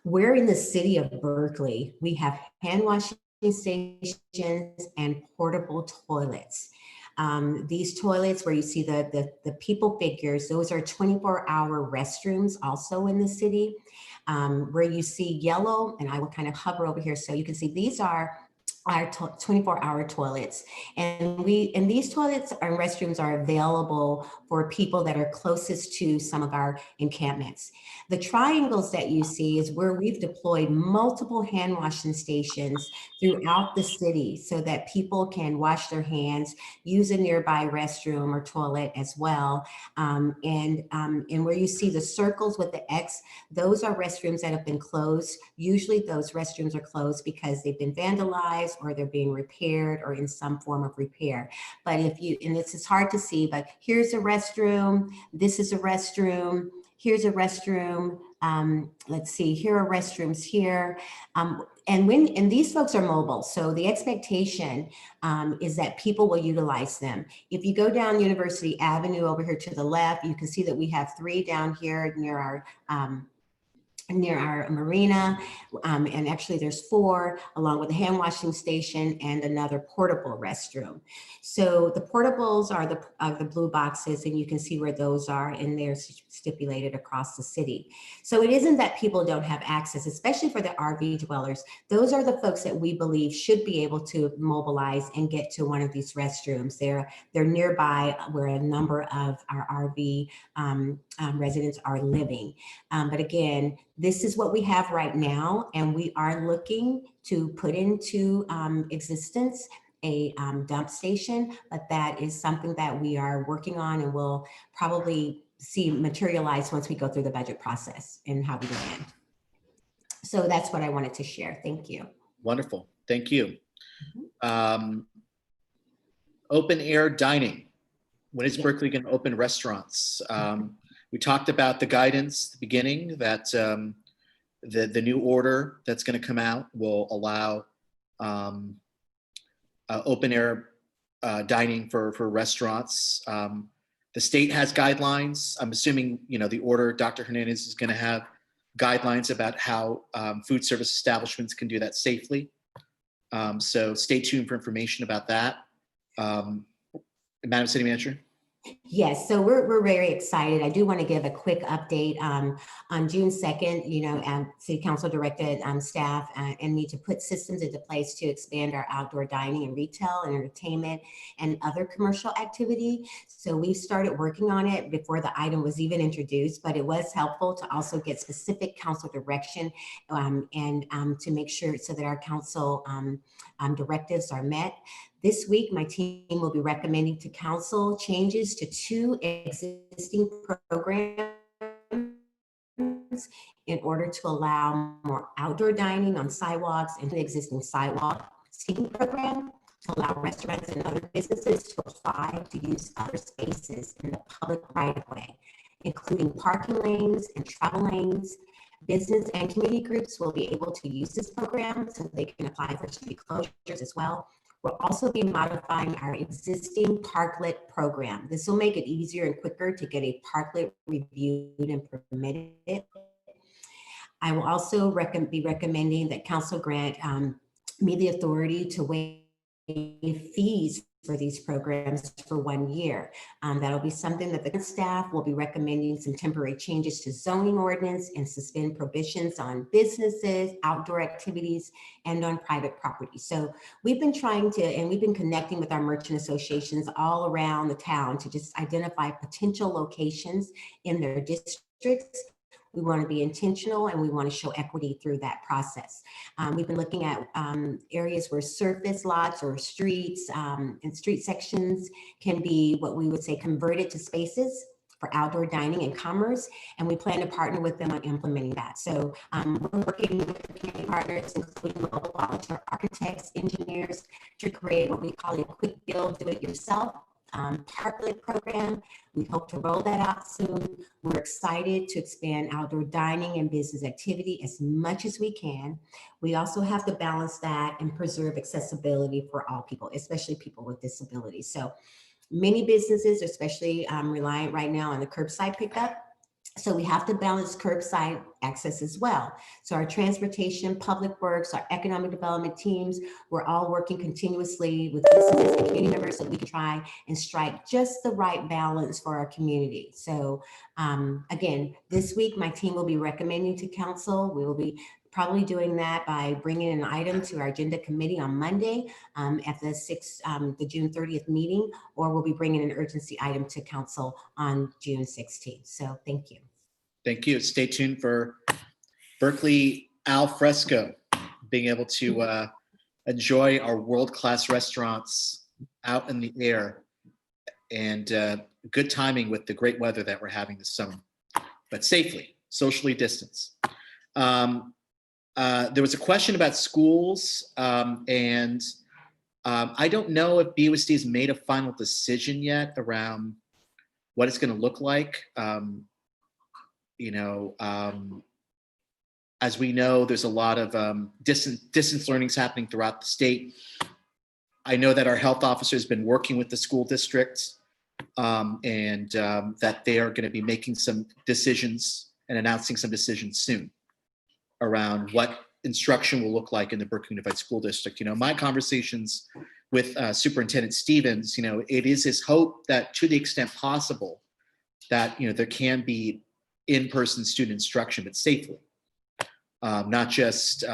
where in the city of Berkeley we have hand washing stations and portable toilets. These toilets where you see the people figures, those are 24-hour restrooms also in the city. Where you see yellow, and I will kind of hover over here so you can see these are our 24-hour toilets. And these toilets and restrooms are available for people that are closest to some of our encampments. The triangles that you see is where we've deployed multiple hand washing stations throughout the city so that people can wash their hands, use a nearby restroom or toilet as well. And where you see the circles with the X, those are restrooms that have been closed. Usually those restrooms are closed because they've been vandalized or they're being repaired or in some form of repair. But if you, and this is hard to see, but here's a restroom, this is a restroom, here's a restroom, let's see, here are restrooms here. And these folks are mobile, so the expectation is that people will utilize them. If you go down University Avenue over here to the left, you can see that we have 3 down here near our near our marina, and actually there's 4, along with a hand washing station and another portable restroom. So the portables are the blue boxes, and you can see where those are, and they're stipulated across the city. So it isn't that people don't have access, especially for the RV dwellers. Those are the folks that we believe should be able to mobilize and get to one of these restrooms. They're nearby where a number of our RV residents are living. But again, this is what we have right now, and we are looking to put into existence a dump station, but that is something that we are working on and will probably see materialize once we go through the budget process and how we land. So that's what I wanted to share. Thank you. Wonderful. Thank you. Open air dining. When is Berkeley going to open restaurants? We talked about the guidance at the beginning that the new order that's going to come out will allow open air dining for restaurants. The state has guidelines. I'm assuming, the order, Dr. Hernandez is going to have guidelines about how food service establishments can do that safely. So stay tuned for information about that. Madam City Manager. Yes, so we're very excited. I do want to give a quick update. On June 2nd, City Council directed staff and me to put systems into place to expand our outdoor dining and retail and entertainment and other commercial activity. So we started working on it before the item was even introduced, but it was helpful to also get specific council direction and to make sure so that our council directives are met. This week, my team will be recommending to council changes to 2 existing programs in order to allow more outdoor dining on sidewalks and the existing sidewalk seating program to allow restaurants and other businesses to apply to use other spaces in the public right-of-way, including parking lanes and travel lanes. Business and community groups will be able to use this program so they can apply for city closures as well. We'll also be modifying our existing parklet program. This will make it easier and quicker to get a parklet reviewed and permitted. I will also be recommending that council grant me the authority to waive fees for these programs for 1 year. That'll be something that the staff will be recommending some temporary changes to zoning ordinance and suspend prohibitions on businesses, outdoor activities, and on private property. So we've been trying to, and we've been connecting with our merchant associations all around the town to just identify potential locations in their districts. We want to be intentional and we want to show equity through that process. We've been looking at areas where surface lots or streets and street sections can be what we would say converted to spaces for outdoor dining and commerce, and we plan to partner with them on implementing that. So we're working with community partners, including local volunteer architects, engineers, to create what we call a quick build, do it yourself parklet program. We hope to roll that out soon. We're excited to expand outdoor dining and business activity as much as we can. We also have to balance that and preserve accessibility for all people, especially people with disabilities. So many businesses, especially reliant right now on the curbside pickup. So we have to balance curbside access as well. So our transportation, public works, our economic development teams, we're all working continuously with businesses and community members so we can try and strike just the right balance for our community. So again, this week, my team will be recommending to council. We will be probably doing that by bringing an item to our agenda committee on Monday at the June 30th meeting, or we'll be bringing an urgency item to council on June 16th. So thank you. Thank you. Stay tuned for Berkeley al fresco, being able to enjoy our world-class restaurants out in the air, and good timing with the great weather that we're having this summer, but safely, socially distanced. There was a question about schools, and I don't know if BUSD has made a final decision yet around what it's going to look like. As we know, there's a lot of distance learnings happening throughout the state. I know that our health officer has been working with the school districts and that they are going to be making some decisions and announcing some decisions soon. around what instruction will look like in the Berkeley Unified School District. You know, my conversations with Superintendent Stevens, you know, it is his hope that to the extent possible that, you know, there can be in-person student instruction, but safely, not just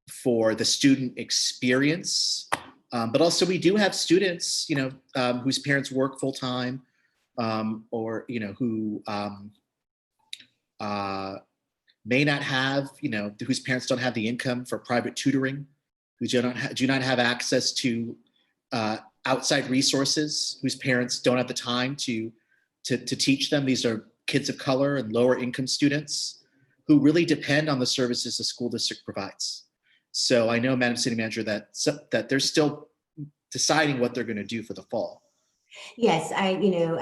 for the student experience, but also we do have students, you know, whose parents work full-time, or, you know, who may not have, you know, whose parents don't have the income for private tutoring, who do not have access to outside resources, whose parents don't have the time to teach them. These are kids of color and lower income students who really depend on the services the school district provides. So I know, Madam City Manager, that they're still deciding what they're going to do for the fall. Yes, I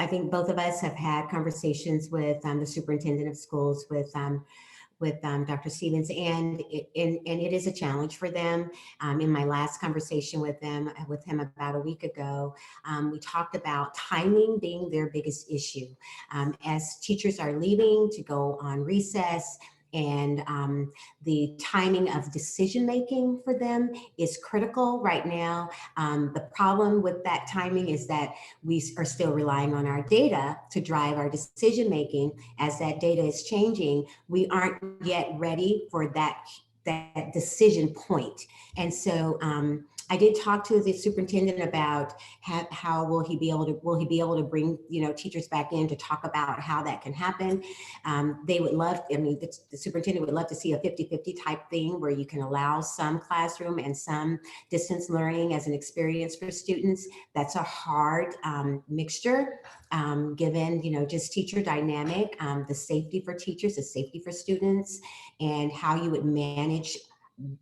think both of us have had conversations with the superintendent of schools, with Dr. Stevens, and it is a challenge for them. In my last conversation with him about a week ago, we talked about timing being their biggest issue. As teachers are leaving to go on recess, and the timing of decision making for them is critical right now. The problem with that timing is that we are still relying on our data to drive our decision making. As that data is changing, we aren't yet ready for that decision point. And so I did talk to the superintendent about how will he be able to bring, you know, teachers back in to talk about how that can happen. They would love, I mean, the superintendent would love to see a 50-50 type thing where you can allow some classroom and some distance learning as an experience for students. That's a hard mixture, given, you know, just teacher dynamic, the safety for teachers, the safety for students, and how you would manage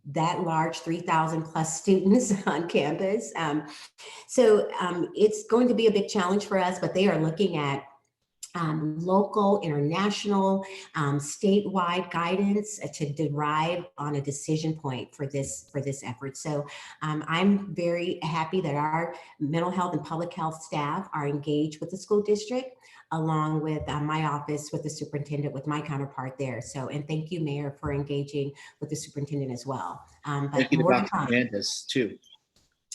that large 3,000 plus students on campus. So it's going to be a big challenge for us, but they are looking at local, international, statewide guidance to derive on a decision point for this effort. So I'm very happy that our mental health and public health staff are engaged with the school district, along with my office, with the superintendent, with my counterpart there. So, and thank you, Mayor, for engaging with the superintendent as well. But Thank you to more to Dr. come. Hernandez too.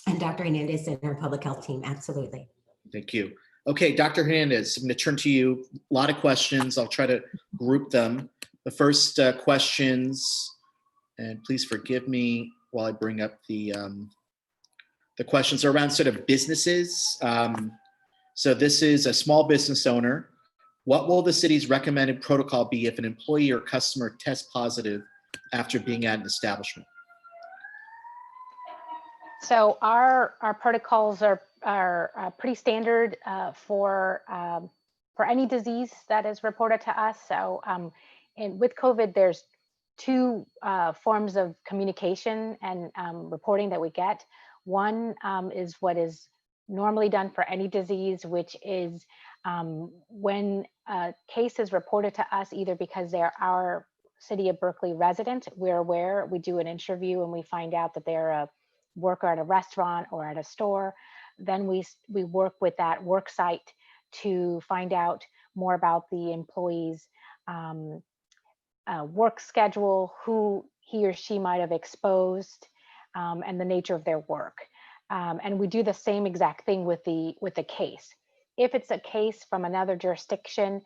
And Dr. Hernandez and her public health team, absolutely. Thank you. Okay, Dr. Hernandez, I'm going to turn to you. A lot of questions. I'll try to group them. The first questions, and please forgive me while I bring up the questions, are around sort of businesses. So this is a small business owner. What will the city's recommended protocol be if an employee or customer tests positive after being at an establishment? So our protocols are pretty standard for any disease that is reported to us. So and with COVID, there's two forms of communication and reporting that we get. One is what is normally done for any disease, which is when a case is reported to us, either because they're our City of Berkeley resident, we're aware, we do an interview and we find out that they're a worker at a restaurant or at a store. Then we work with that work site to find out more about the employee's work schedule, who he or she might have exposed, and the nature of their work. And we do the same exact thing with the case. If it's a case from another jurisdiction,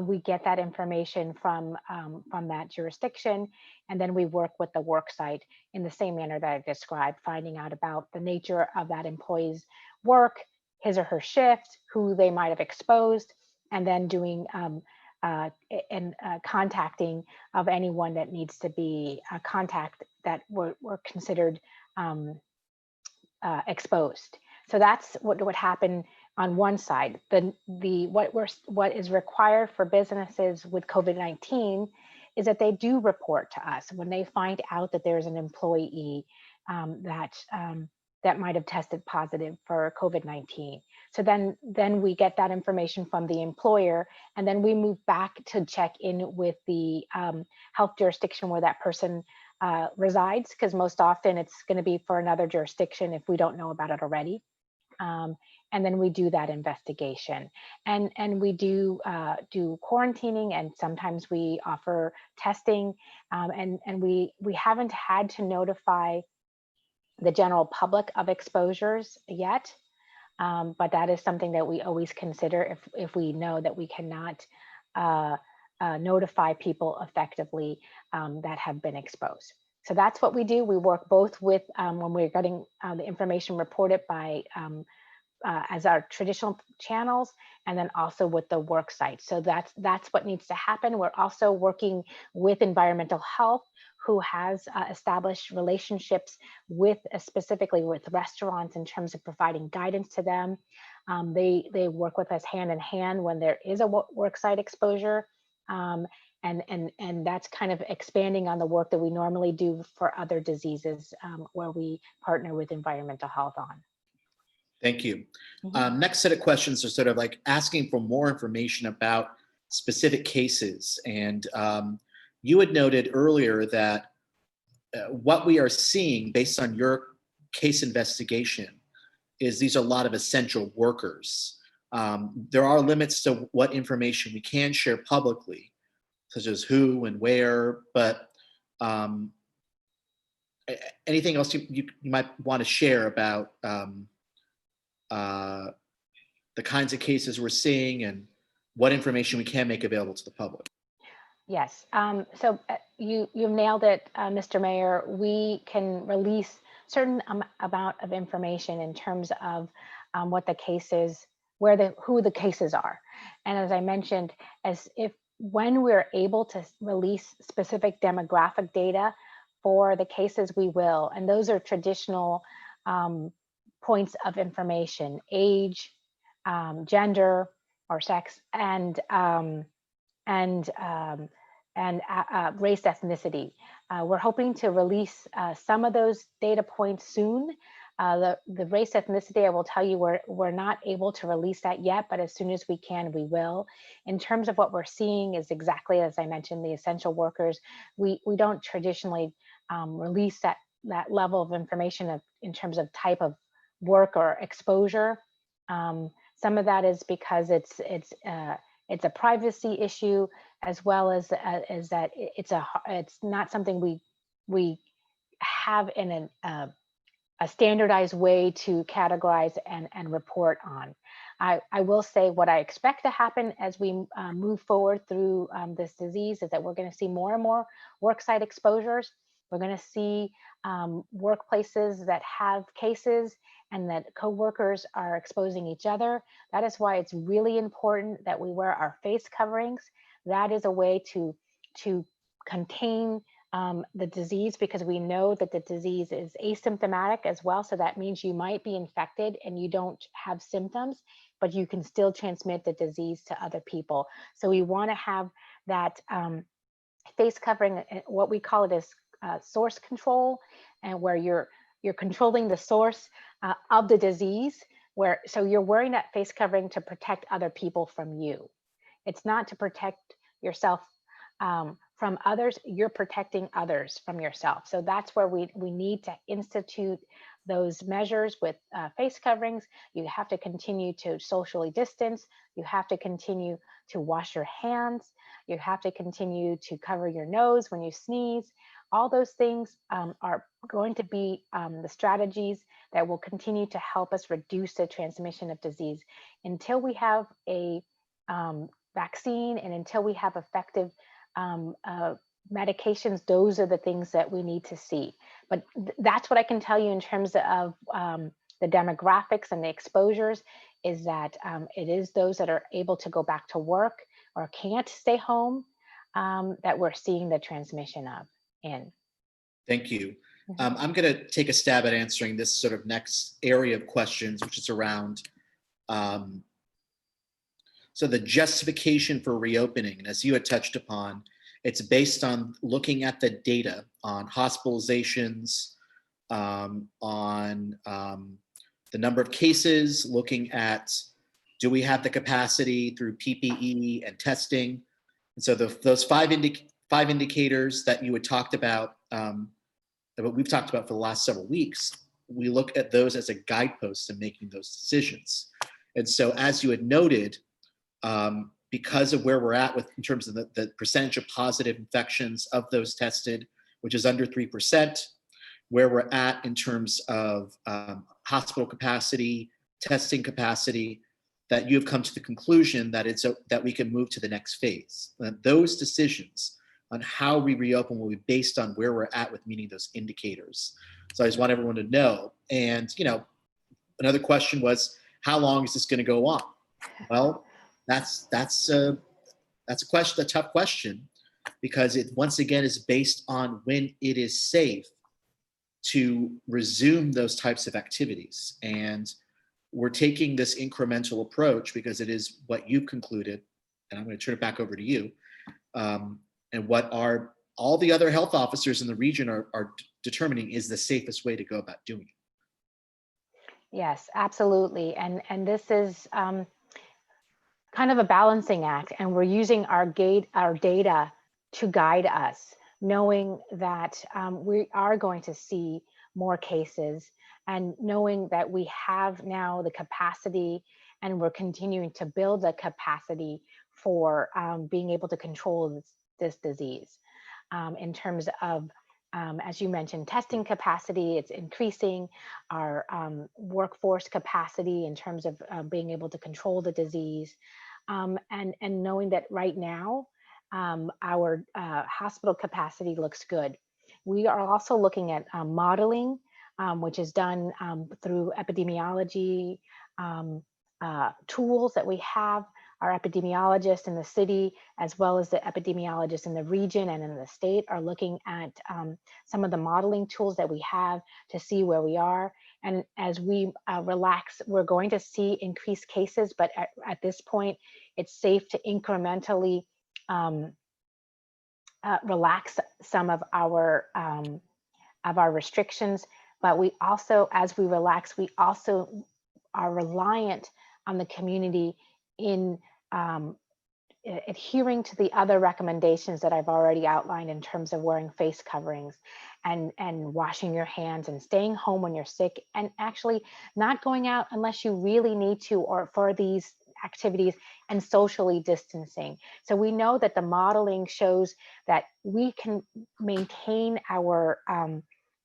we get that information from that jurisdiction, and then we work with the work site in the same manner that I described, finding out about the nature of that employee's work, his or her shift, who they might have exposed, and then doing contacting of anyone that needs to be a contact that were considered exposed. So that's what would happen on one side. What is required for businesses with COVID-19 is that they do report to us when they find out that there's an employee that might have tested positive for COVID-19. So then we get that information from the employer, and then we move back to check in with the health jurisdiction where that person resides, because most often it's going to be for another jurisdiction if we don't know about it already. and then we do that investigation. And we do quarantining, and sometimes we offer testing, and we haven't had to notify the general public of exposures yet. But that is something that we always consider if we know that we cannot notify people effectively that have been exposed. So that's what we do. We work both with when we're getting the information reported by as our traditional channels, and then also with the work site. So that's what needs to happen. We're also working with environmental health, who has established relationships with specifically with restaurants in terms of providing guidance to them. They work with us hand in hand when there is a worksite exposure. And that's kind of expanding on the work that we normally do for other diseases where we partner with environmental health on. Thank you. Next set of questions are sort of like asking for more information about specific cases. And you had noted earlier that what we are seeing based on your case investigation is these are a lot of essential workers. There are limits to what information we can share publicly, such as who and where, but anything else you might want to share about the kinds of cases we're seeing and what information we can make available to the public? Yes, so you nailed it, Mr. Mayor. We can release certain amount of information in terms of what the cases, who the cases are. And as I mentioned, when we're able to release specific demographic data for the cases, we will. And those are traditional points of information: age, gender or sex, and race, ethnicity. We're hoping to release some of those data points soon. The race, ethnicity, I will tell you, we're not able to release that yet, but as soon as we can, we will. In terms of what we're seeing is exactly as I mentioned, the essential workers. We don't traditionally release that level of information in terms of type of work or exposure. Some of that is because it's a privacy issue, as well as that it's not something we have in a standardized way to categorize and report on. I will say what I expect to happen as we move forward through this disease is that we're going to see more and more worksite exposures. We're going to see workplaces that have cases and that coworkers are exposing each other. That is why it's really important that we wear our face coverings. That is a way to contain the disease, because we know that the disease is asymptomatic as well. So that means you might be infected and you don't have symptoms, but you can still transmit the disease to other people. So we want to have that face covering. What we call it is source control, and where you're controlling the source of the disease. So you're wearing that face covering to protect other people from you. It's not to protect yourself from others. You're protecting others from yourself. So that's where we need to institute those measures with face coverings. You have to continue to socially distance. You have to continue to wash your hands. You have to continue to cover your nose when you sneeze. All those things are going to be the strategies that will continue to help us reduce the transmission of disease. Until we have a vaccine and until we have effective medications, those are the things that we need to see. But that's what I can tell you in terms of the demographics and the exposures, is that it is those that are able to go back to work or can't stay home that we're seeing the transmission of. Thank you. I'm going to take a stab at answering this sort of next area of questions, which is around so the justification for reopening. And as you had touched upon, it's based on looking at the data on hospitalizations, on the number of cases, looking at do we have the capacity through PPE and testing. And so those five indicators that you had talked about, that we've talked about for the last several weeks, we look at those as a guidepost in making those decisions. And so as you had noted, because of where we're at in terms of the percentage of positive infections of those tested, which is under 3%, where we're at in terms of hospital capacity, testing capacity, that you've come to the conclusion that that we can move to the next phase. That those decisions on how we reopen will be based on where we're at with meeting those indicators. So I just want everyone to know. And another question was, how long is this going to go on? Well, that's a question, a tough question, because it once again is based on when it is safe to resume those types of activities. And we're taking this incremental approach because it is what you've concluded, and I'm going to turn it back over to you, and what all the other health officers in the region are determining is the safest way to go about doing it. Yes, absolutely. And this is kind of a balancing act, and we're using our data to guide us, knowing that we are going to see more cases, and knowing that we have now the capacity, and we're continuing to build the capacity for being able to control this disease. In terms of, as you mentioned, testing capacity, it's increasing our workforce capacity in terms of being able to control the disease. And knowing that right now, our hospital capacity looks good. We are also looking at modeling, which is done through epidemiology tools that we have. Our epidemiologists in the city, as well as the epidemiologists in the region and in the state, are looking at some of the modeling tools that we have to see where we are. And as we relax, we're going to see increased cases, but at this point, it's safe to incrementally relax some of our restrictions. But we also, as we relax, we also are reliant on the community in adhering to the other recommendations that I've already outlined in terms of wearing face coverings and washing your hands and staying home when you're sick, and actually not going out unless you really need to or for these activities, and socially distancing. So we know that the modeling shows that we can maintain our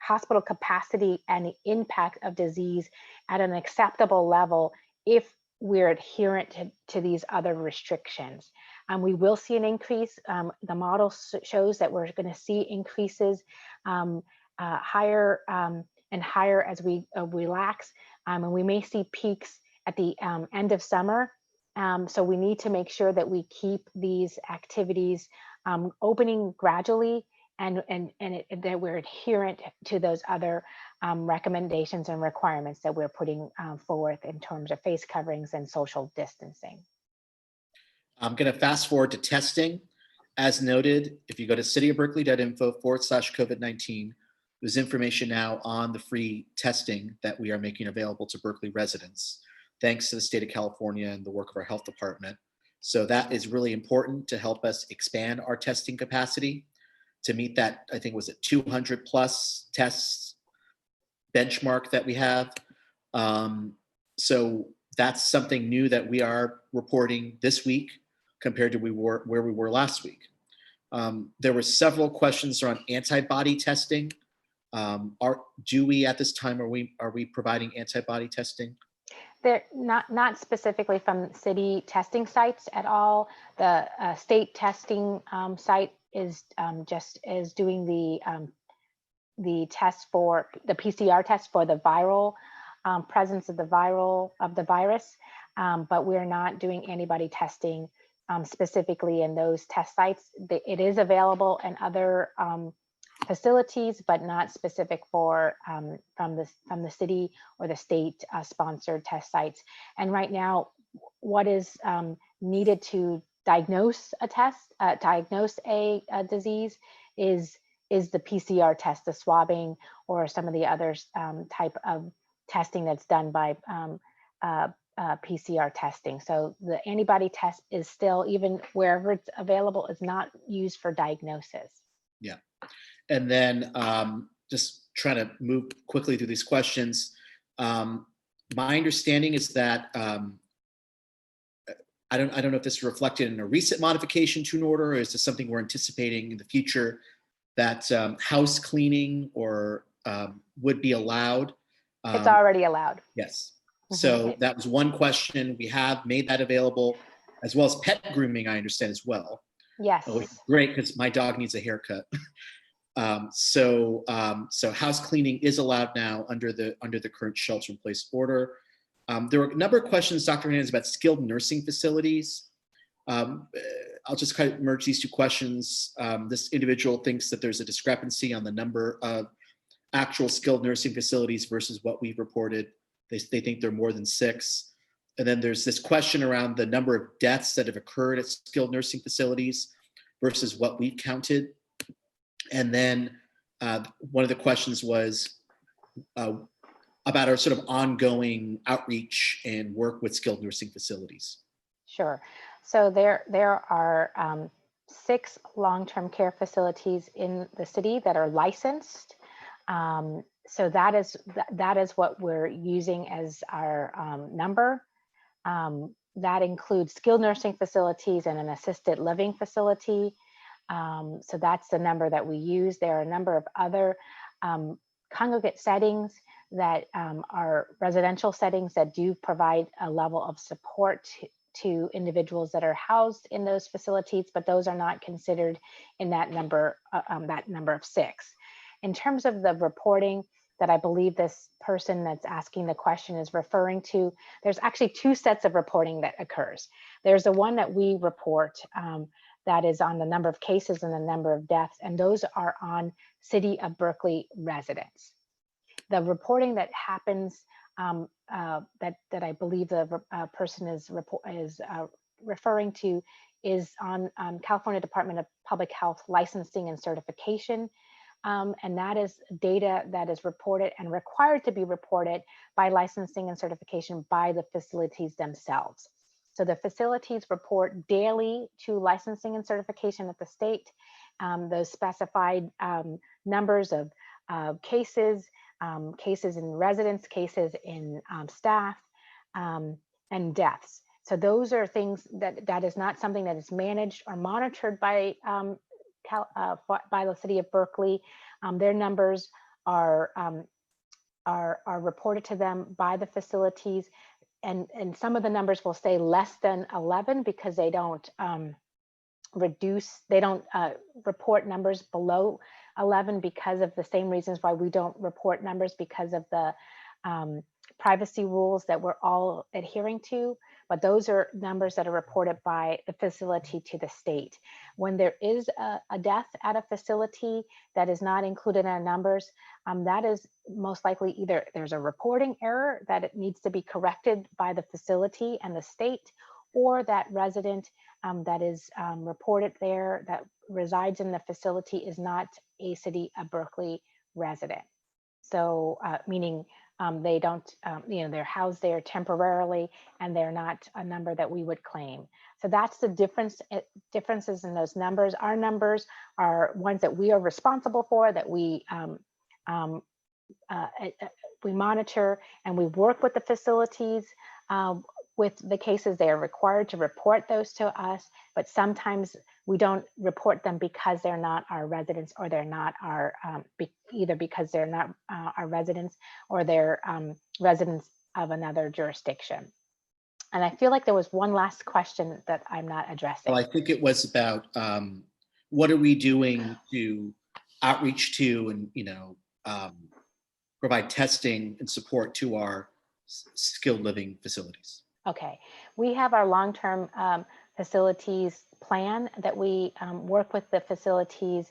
hospital capacity and the impact of disease at an acceptable level if we're adherent to these other restrictions. We will see an increase. The model shows that we're going to see increases higher and higher as we relax, and we may see peaks at the end of summer. So we need to make sure that we keep these activities opening gradually, and that we're adherent to those other recommendations and requirements that we're putting forth in terms of face coverings and social distancing. I'm going to fast forward to testing. As noted, if you go to cityofberkeley.info/COVID-19, there's information now on the free testing that we are making available to Berkeley residents, thanks to the state of California and the work of our health department. So that is really important to help us expand our testing capacity to meet that, I think, was it 200 plus tests benchmark that we have. So that's something new that we are reporting this week compared to where we were last week. There were several questions around antibody testing. Do we at this time, are we providing antibody testing? They're not specifically from city testing sites at all. The state testing site is doing the test for the PCR test for the viral presence of the virus, but we're not doing antibody testing specifically in those test sites. It is available in other facilities, but not specific for from the city or the state sponsored test sites. And right now, what is needed to diagnose a disease is the PCR test, the swabbing, or some of the other type of testing that's done by PCR testing. So the antibody test is still, even wherever it's available, is not used for diagnosis. Yeah. And then just trying to move quickly through these questions. My understanding is that I don't know if this is reflected in a recent modification to an order, or is this something we're anticipating in the future, that house cleaning or would be allowed. It's already allowed. Yes. So that was one question. We have made that available, as well as pet grooming, I understand as well. Yes. Which is great because my dog needs a haircut. So house cleaning is allowed now under the current shelter-in-place order. There were a number of questions, Dr. Hernandez, about skilled nursing facilities. I'll just kind of merge these two questions. This individual thinks that there's a discrepancy on the number of actual skilled nursing facilities versus what we've reported. They think they're more than 6. And then there's this question around the number of deaths that have occurred at skilled nursing facilities versus what we've counted. And then one of the questions was about our sort of ongoing outreach and work with skilled nursing facilities. Sure. So there are 6 long-term care facilities in the city that are licensed. So that is what we're using as our number. That includes skilled nursing facilities and an assisted living facility. So that's the number that we use. There are a number of other congregate settings that are residential settings that do provide a level of support to individuals that are housed in those facilities, but those are not considered in that number of 6. In terms of the reporting that I believe this person that's asking the question is referring to, there's actually 2 sets of reporting that occurs. There's the one that we report that is on the number of cases and the number of deaths, and those are on City of Berkeley residents. The reporting that happens that I believe the person is referring to is on California Department of Public Health licensing and certification. And that is data that is reported and required to be reported by licensing and certification by the facilities themselves. So the facilities report daily to licensing and certification at the state, those specified numbers of cases, cases in residents, cases in staff, and deaths. So those are things that is not something that is managed or monitored by the City of Berkeley. Their numbers are reported to them by the facilities, and some of the numbers will say less than 11 because they don't report numbers below 11 because of the same reasons why we don't report numbers, because of the privacy rules that we're all adhering to. But those are numbers that are reported by the facility to the state. When there is a death at a facility that is not included in our numbers, that is most likely either there's a reporting error that it needs to be corrected by the facility and the state, or that resident that is reported there that resides in the facility is not a City of Berkeley resident. So meaning they don't, they're housed there temporarily and they're not a number that we would claim. So that's the differences in those numbers. Our numbers are ones that we are responsible for, that we monitor, and we work with the facilities with the cases. They are required to report those to us, but sometimes we don't report them because they're not our residents, or they're not our, either because they're not our residents, or they're residents of another jurisdiction. And I feel like there was one last question that I'm not addressing. Well, I think it was about what are we doing to outreach to and provide testing and support to our skilled living facilities. Okay, we have our long-term facilities plan that we work with the facilities.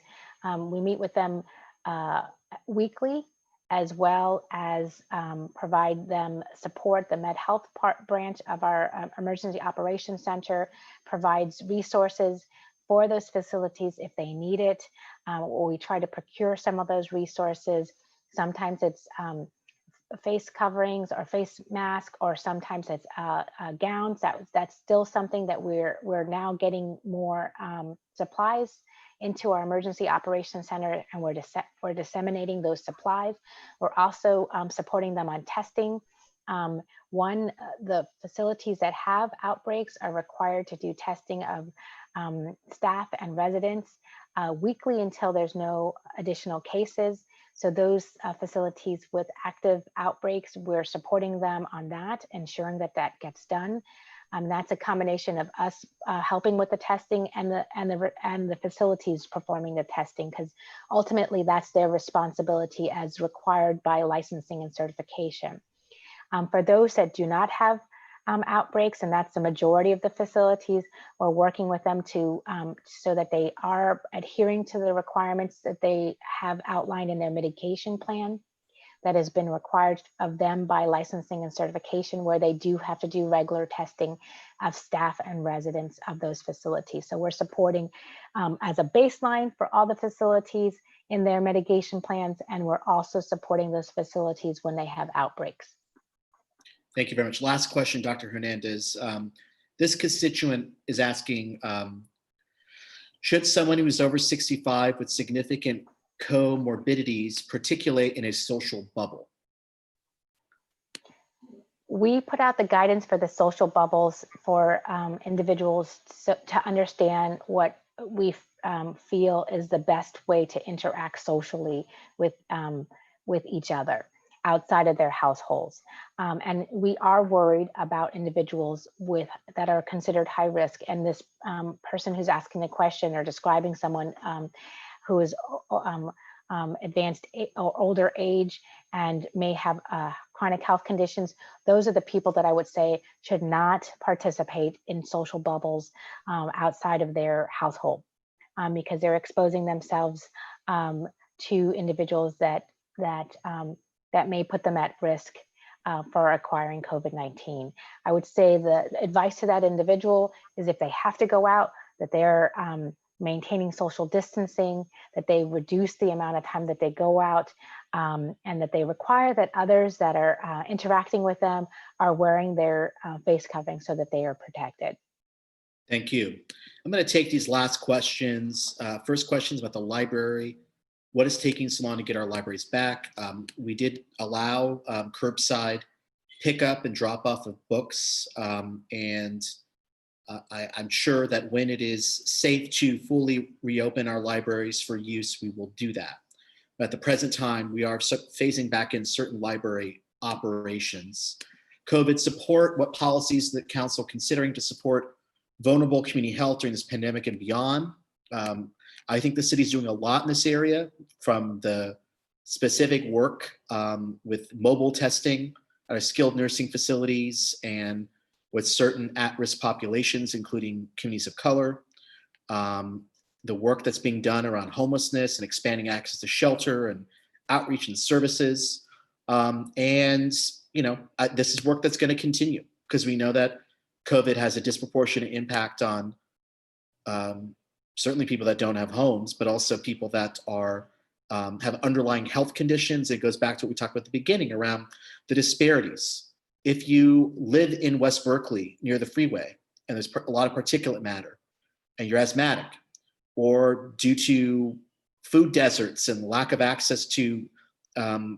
We meet with them weekly, as well as provide them support. The Med Health branch of our Emergency Operations Center provides resources for those facilities if they need it. Or we try to procure some of those resources. Sometimes it's face coverings or face mask, or sometimes it's gowns. That's still something that we're now getting more supplies into our Emergency Operations Center, and we're disseminating those supplies. We're also supporting them on testing One, the facilities that have outbreaks are required to do testing of staff and residents weekly until there's no additional cases. So those facilities with active outbreaks, we're supporting them on that, ensuring that that gets done. That's a combination of us helping with the testing and the facilities performing the testing, because ultimately that's their responsibility as required by licensing and certification. For those that do not have outbreaks, and that's the majority of the facilities, we're working with them to so that they are adhering to the requirements that they have outlined in their mitigation plan that has been required of them by licensing and certification, where they do have to do regular testing of staff and residents of those facilities. So we're supporting as a baseline for all the facilities in their mitigation plans, and we're also supporting those facilities when they have outbreaks. Thank you very much. Last question, Dr. Hernandez. This constituent is asking, should someone who is over 65 with significant comorbidities particulate in a social bubble? We put out the guidance for the social bubbles for individuals to understand what we feel is the best way to interact socially with each other outside of their households. And we are worried about individuals that are considered high risk. And this person who's asking the question or describing someone who is advanced or older age and may have chronic health conditions, those are the people that I would say should not participate in social bubbles outside of their household, because they're exposing themselves to individuals that may put them at risk for acquiring COVID-19. I would say the advice to that individual is, if they have to go out, that they're maintaining social distancing, that they reduce the amount of time that they go out, and that they require that others that are interacting with them are wearing their face covering so that they are protected. Thank you. I'm going to take these last questions. First question is about the library. What is taking so long to get our libraries back? We did allow curbside pickup and drop off of books, and I'm sure that when it is safe to fully reopen our libraries for use, we will do that. But at the present time, we are phasing back in certain library operations. COVID support, what policies is the council considering to support vulnerable community health during this pandemic and beyond? I think the city's doing a lot in this area, from the specific work with mobile testing at our skilled nursing facilities and with certain at-risk populations, including communities of color. The work that's being done around homelessness and expanding access to shelter and outreach and services. This is work that's going to continue, because we know that COVID has a disproportionate impact on certainly people that don't have homes, but also people that are have underlying health conditions. It goes back to what we talked about at the beginning around the disparities. If you live in West Berkeley near the freeway and there's a lot of particulate matter and you're asthmatic, or due to food deserts and lack of access to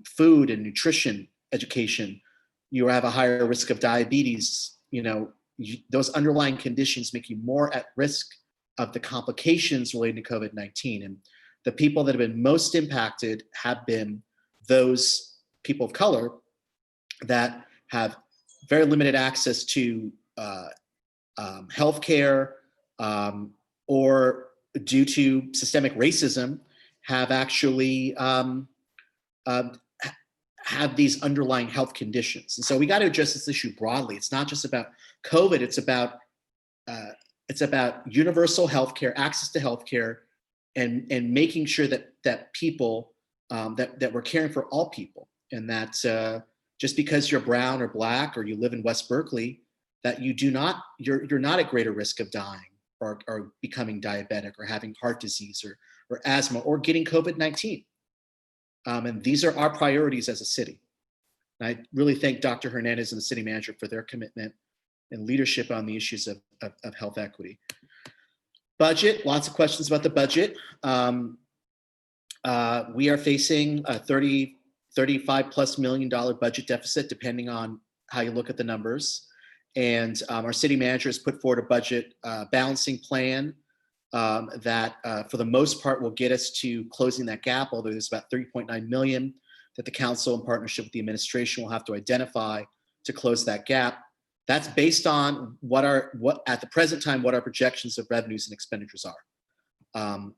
food and nutrition education, you have a higher risk of diabetes. Those underlying conditions make you more at risk of the complications related to COVID-19. And the people that have been most impacted have been those people of color that have very limited access to healthcare, or due to systemic racism, have actually have these underlying health conditions. And so we got to address this issue broadly. It's not just about COVID. It's about universal healthcare, access to healthcare, and making sure that people that we're caring for all people, and that just because you're brown or black or you live in West Berkeley, that you're not at greater risk of dying or becoming diabetic or having heart disease or asthma or getting COVID-19. And these are our priorities as a city. And I really thank Dr. Hernandez and the city manager for their commitment and leadership on the issues of health equity. Budget, lots of questions about the budget. We are facing a $35+ million budget deficit, depending on how you look at the numbers. And our city manager has put forward a budget balancing plan that for the most part will get us to closing that gap, although there's about 3.9 million that the council in partnership with the administration will have to identify to close that gap. That's based on what at the present time, what our projections of revenues and expenditures are.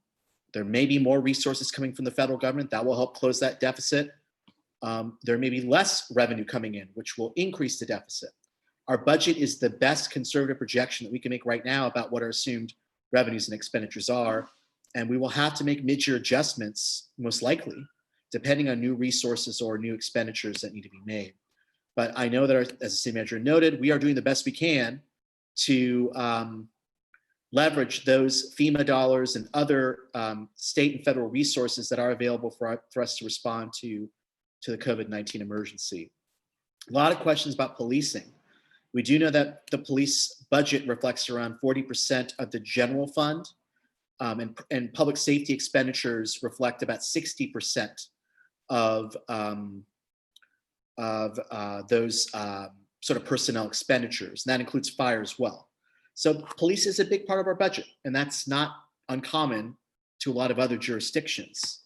There may be more resources coming from the federal government that will help close that deficit. There may be less revenue coming in, which will increase the deficit. Our budget is the best conservative projection that we can make right now about what our assumed revenues and expenditures are. And we will have to make mid-year adjustments, most likely, depending on new resources or new expenditures that need to be made. But I know that, as the city manager noted, we are doing the best we can to leverage those FEMA dollars and other state and federal resources that are available for us to respond to the COVID-19 emergency. A lot of questions about policing. We do know that the police budget reflects around 40% of the general fund, and public safety expenditures reflect about 60% of those sort of personnel expenditures. And that includes fire as well. So police is a big part of our budget, and that's not uncommon to a lot of other jurisdictions.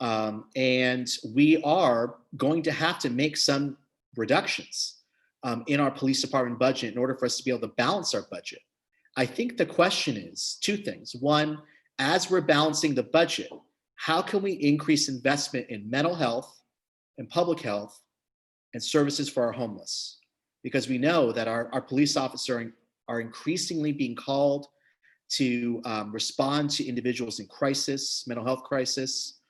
And we are going to have to make some reductions in our police department budget in order for us to be able to balance our budget. I think the question is two things. One, as we're balancing the budget, how can we increase investment in mental health and public health and services for our homeless? Because we know that our police officers are increasingly being called to respond to individuals in crisis, mental health crisis,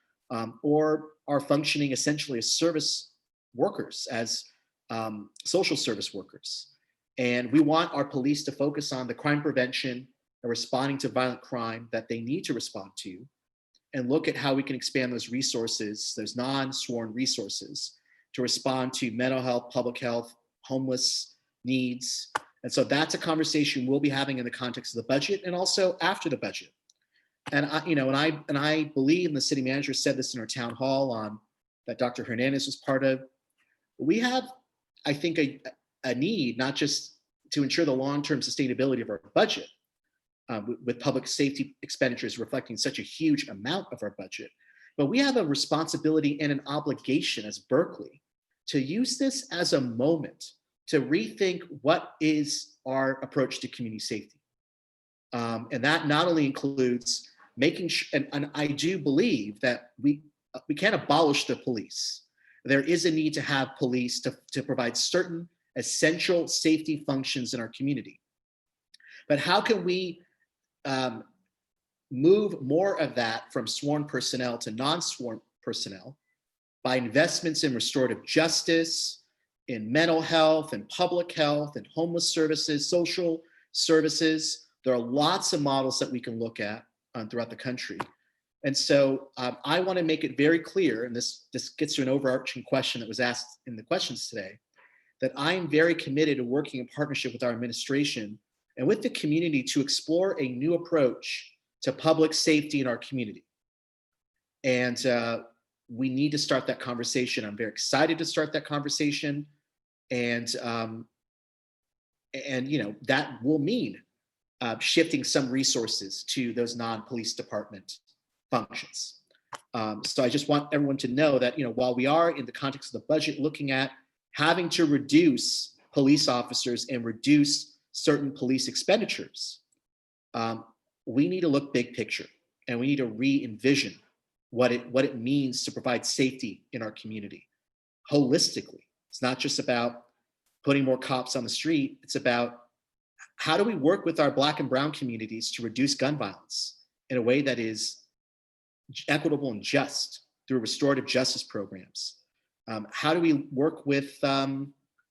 or are functioning essentially as service workers, as social service workers. And we want our police to focus on the crime prevention and responding to violent crime that they need to respond to, and look at how we can expand those resources, those non-sworn resources, to respond to mental health, public health, homeless needs. And so that's a conversation we'll be having in the context of the budget and also after the budget. And I believe, and the city manager said this in our town hall that Dr. Hernandez was part of, we have, I think, a need not just to ensure the long-term sustainability of our budget, with public safety expenditures reflecting such a huge amount of our budget, but we have a responsibility and an obligation as Berkeley to use this as a moment to rethink what is our approach to community safety. And that not only includes making sure, and I do believe that we can't abolish the police. There is a need to have police to provide certain essential safety functions in our community. But how can we move more of that from sworn personnel to non-sworn personnel by investments in restorative justice, in mental health and public health and homeless services, social services? There are lots of models that we can look at throughout the country. And so I want to make it very clear, and this gets to an overarching question that was asked in the questions today, that I am very committed to working in partnership with our administration and with the community to explore a new approach to public safety in our community. And we need to start that conversation. I'm very excited to start that conversation. And that will mean shifting some resources to those non-police department functions. So I just want everyone to know that, while we are in the context of the budget looking at having to reduce police officers and reduce certain police expenditures, we need to look big picture, and we need to re-envision what it means to provide safety in our community holistically. It's not just about putting more cops on the street. It's about how do we work with our Black and brown communities to reduce gun violence in a way that is equitable and just through restorative justice programs? How do we work with our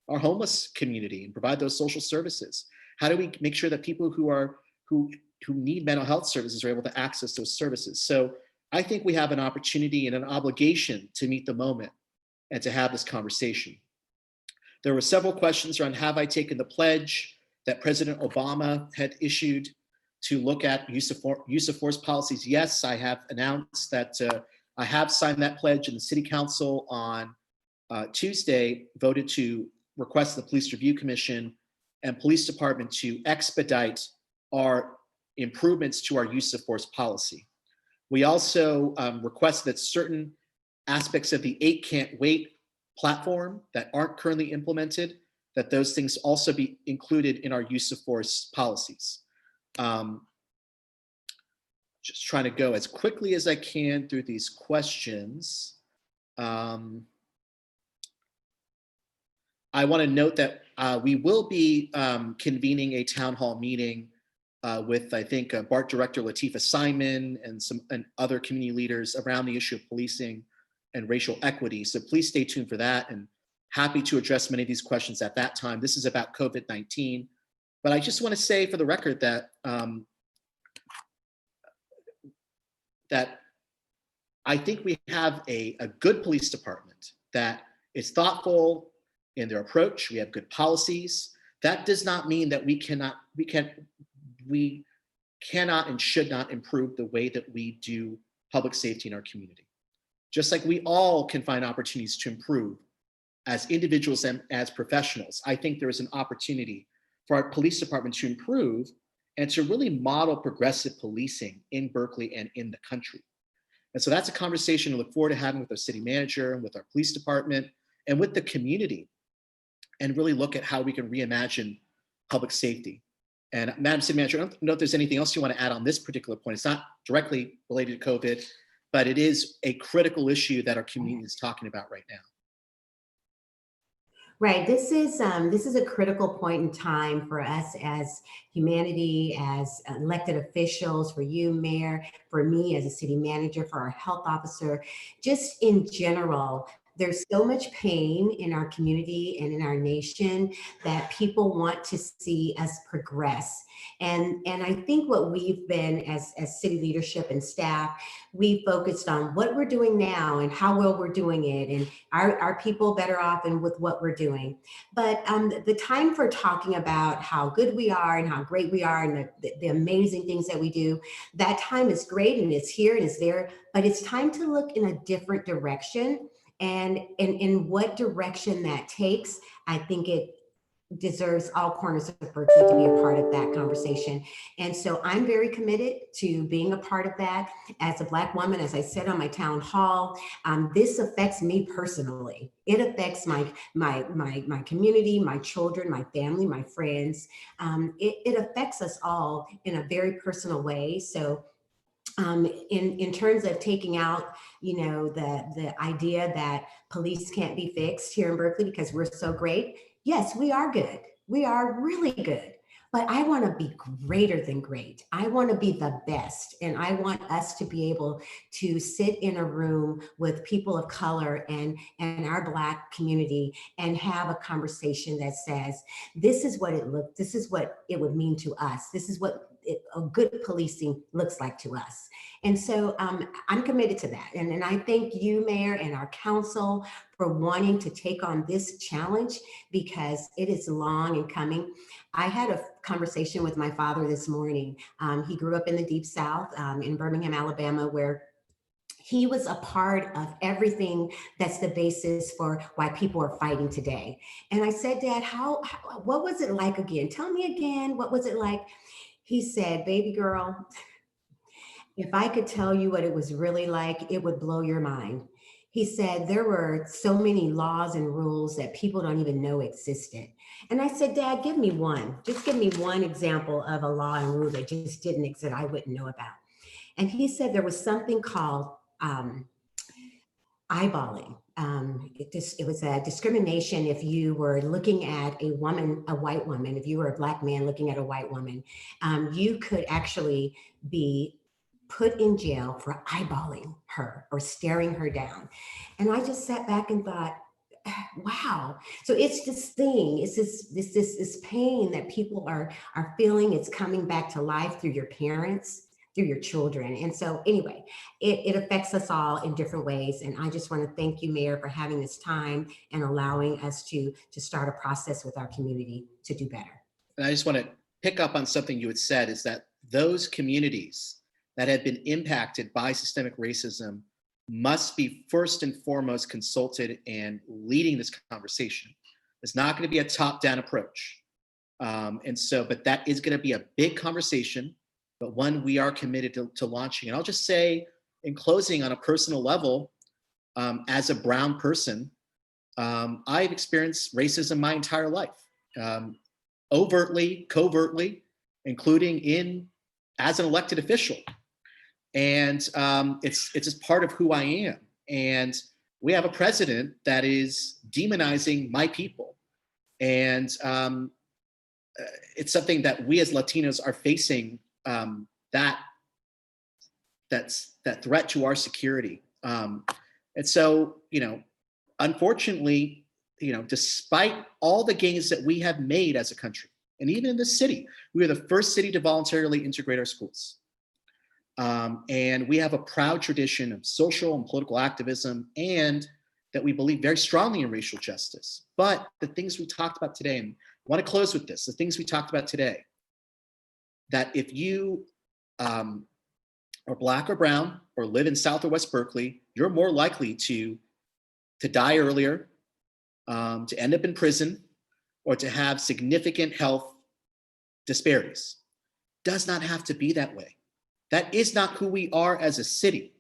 homeless community and provide those social services? How do we make sure that people who need mental health services are able to access those services? So I think we have an opportunity and an obligation to meet the moment and to have this conversation. There were several questions around, have I taken the pledge that President Obama had issued to look at use of force policies? Yes, I have announced that I have signed that pledge, and the City Council on Tuesday voted to request the Police Review Commission and Police Department to expedite our improvements to our use of force policy. We also request that certain aspects of the 8 Can't Wait platform that aren't currently implemented, that those things also be included in our use of force policies. Just trying to go as quickly as I can through these questions. I want to note that we will be convening a town hall meeting with, I think, BART Director Latifah Simon and other community leaders around the issue of policing and racial equity. So please stay tuned for that, and happy to address many of these questions at that time. This is about COVID-19, but I just want to say for the record that that I think we have a good police department that is thoughtful in their approach. We have good policies. That does not mean that we cannot and should not improve the way that we do public safety in our community. Just like we all can find opportunities to improve as individuals and as professionals, I think there is an opportunity for our police department to improve and to really model progressive policing in Berkeley and in the country. And so that's a conversation I look forward to having with our city manager and with our police department and with the community, and really look at how we can reimagine public safety. And Madam City Manager, I don't know if there's anything else you want to add on this particular point. It's not directly related to COVID, but it is a critical issue that our community is talking about right now. Right. This is a critical point in time for us as humanity, as elected officials, for you, Mayor, for me as a city manager, for our health officer, just in general. There's so much pain in our community and in our nation that people want to see us progress. And I think what we've been as city leadership and staff, we focused on what we're doing now and how well we're doing it, and are people better off and with what we're doing. But the time for talking about how good we are and how great we are and the amazing things that we do, that time is great and it's here and it's there, but it's time to look in a different direction. And in what direction that takes, I think it deserves all corners of Berkeley to be a part of that conversation. And so I'm very committed to being a part of that. As a Black woman, as I said on my town hall, this affects me personally. It affects my community, my children, my family, my friends. It affects us all in a very personal way. So in terms of taking out, the idea that police can't be fixed here in Berkeley because we're so great. Yes, we are good. We are really good. But I want to be greater than great. I want to be the best. And I want us to be able to sit in a room with people of color and our Black community and have a conversation that says, this is what it would mean to us. This is what a good policing looks like to us. And so I'm committed to that. And I thank you, Mayor, and our council for wanting to take on this challenge, because it is long in coming. I had a conversation with my father this morning. He grew up in the Deep South in Birmingham, Alabama, where he was a part of everything that's the basis for why people are fighting today. And I said, Dad, what was it like again? Tell me again, what was it like? He said, baby girl, if I could tell you what it was really like, it would blow your mind. He said there were so many laws and rules that people don't even know existed. And I said, Dad, give me one. Just give me one example of a law and rule that just didn't exist, I wouldn't know about. And he said there was something called eyeballing. It was a discrimination if you were looking at a white woman, if you were a Black man looking at a white woman, you could actually be put in jail for eyeballing her or staring her down. And I just sat back and thought, wow. So it's this thing, it's this pain that people are feeling. It's coming back to life through your parents, through your children. And so anyway, it affects us all in different ways. And I just want to thank you, Mayor, for having this time and allowing us to start a process with our community to do better. And I just want to pick up on something you had said, is that those communities that have been impacted by systemic racism must be first and foremost consulted and leading this conversation. It's not going to be a top-down approach. But that is going to be a big conversation, but one we are committed to launching. And I'll just say, in closing, on a personal level, as a brown person, I've experienced racism my entire life, overtly, covertly, including as an elected official. And it's just part of who I am. And we have a president that is demonizing my people. And it's something that we as Latinos are facing, that threat to our security. And so, unfortunately, despite all the gains that we have made as a country, and even in this city, we are the first city to voluntarily integrate our schools. And we have a proud tradition of social and political activism, and that we believe very strongly in racial justice. But the things we talked about today, and I want to close with this, the things we talked about today, that if you are Black or brown or live in South or West Berkeley, you're more likely to die earlier, to end up in prison, or to have significant health disparities. Does not have to be that way. That is not who we are as a city.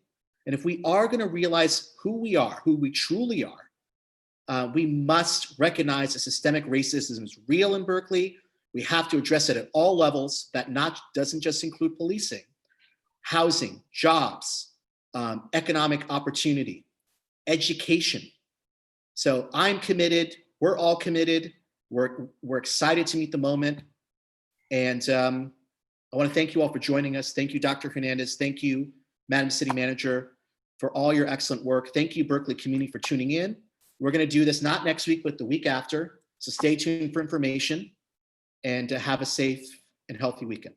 And if we are going to realize who we are, who we truly are, we must recognize that systemic racism is real in Berkeley. We have to address it at all levels. That doesn't just include policing, housing, jobs, economic opportunity, education. So I'm committed. We're all committed. We're excited to meet the moment. And I want to thank you all for joining us. Thank you, Dr. Hernandez. Thank you, Madam City Manager, for all your excellent work. Thank you, Berkeley community, for tuning in. We're going to do this not next week, but the week after. So stay tuned for information, and have a safe and healthy weekend.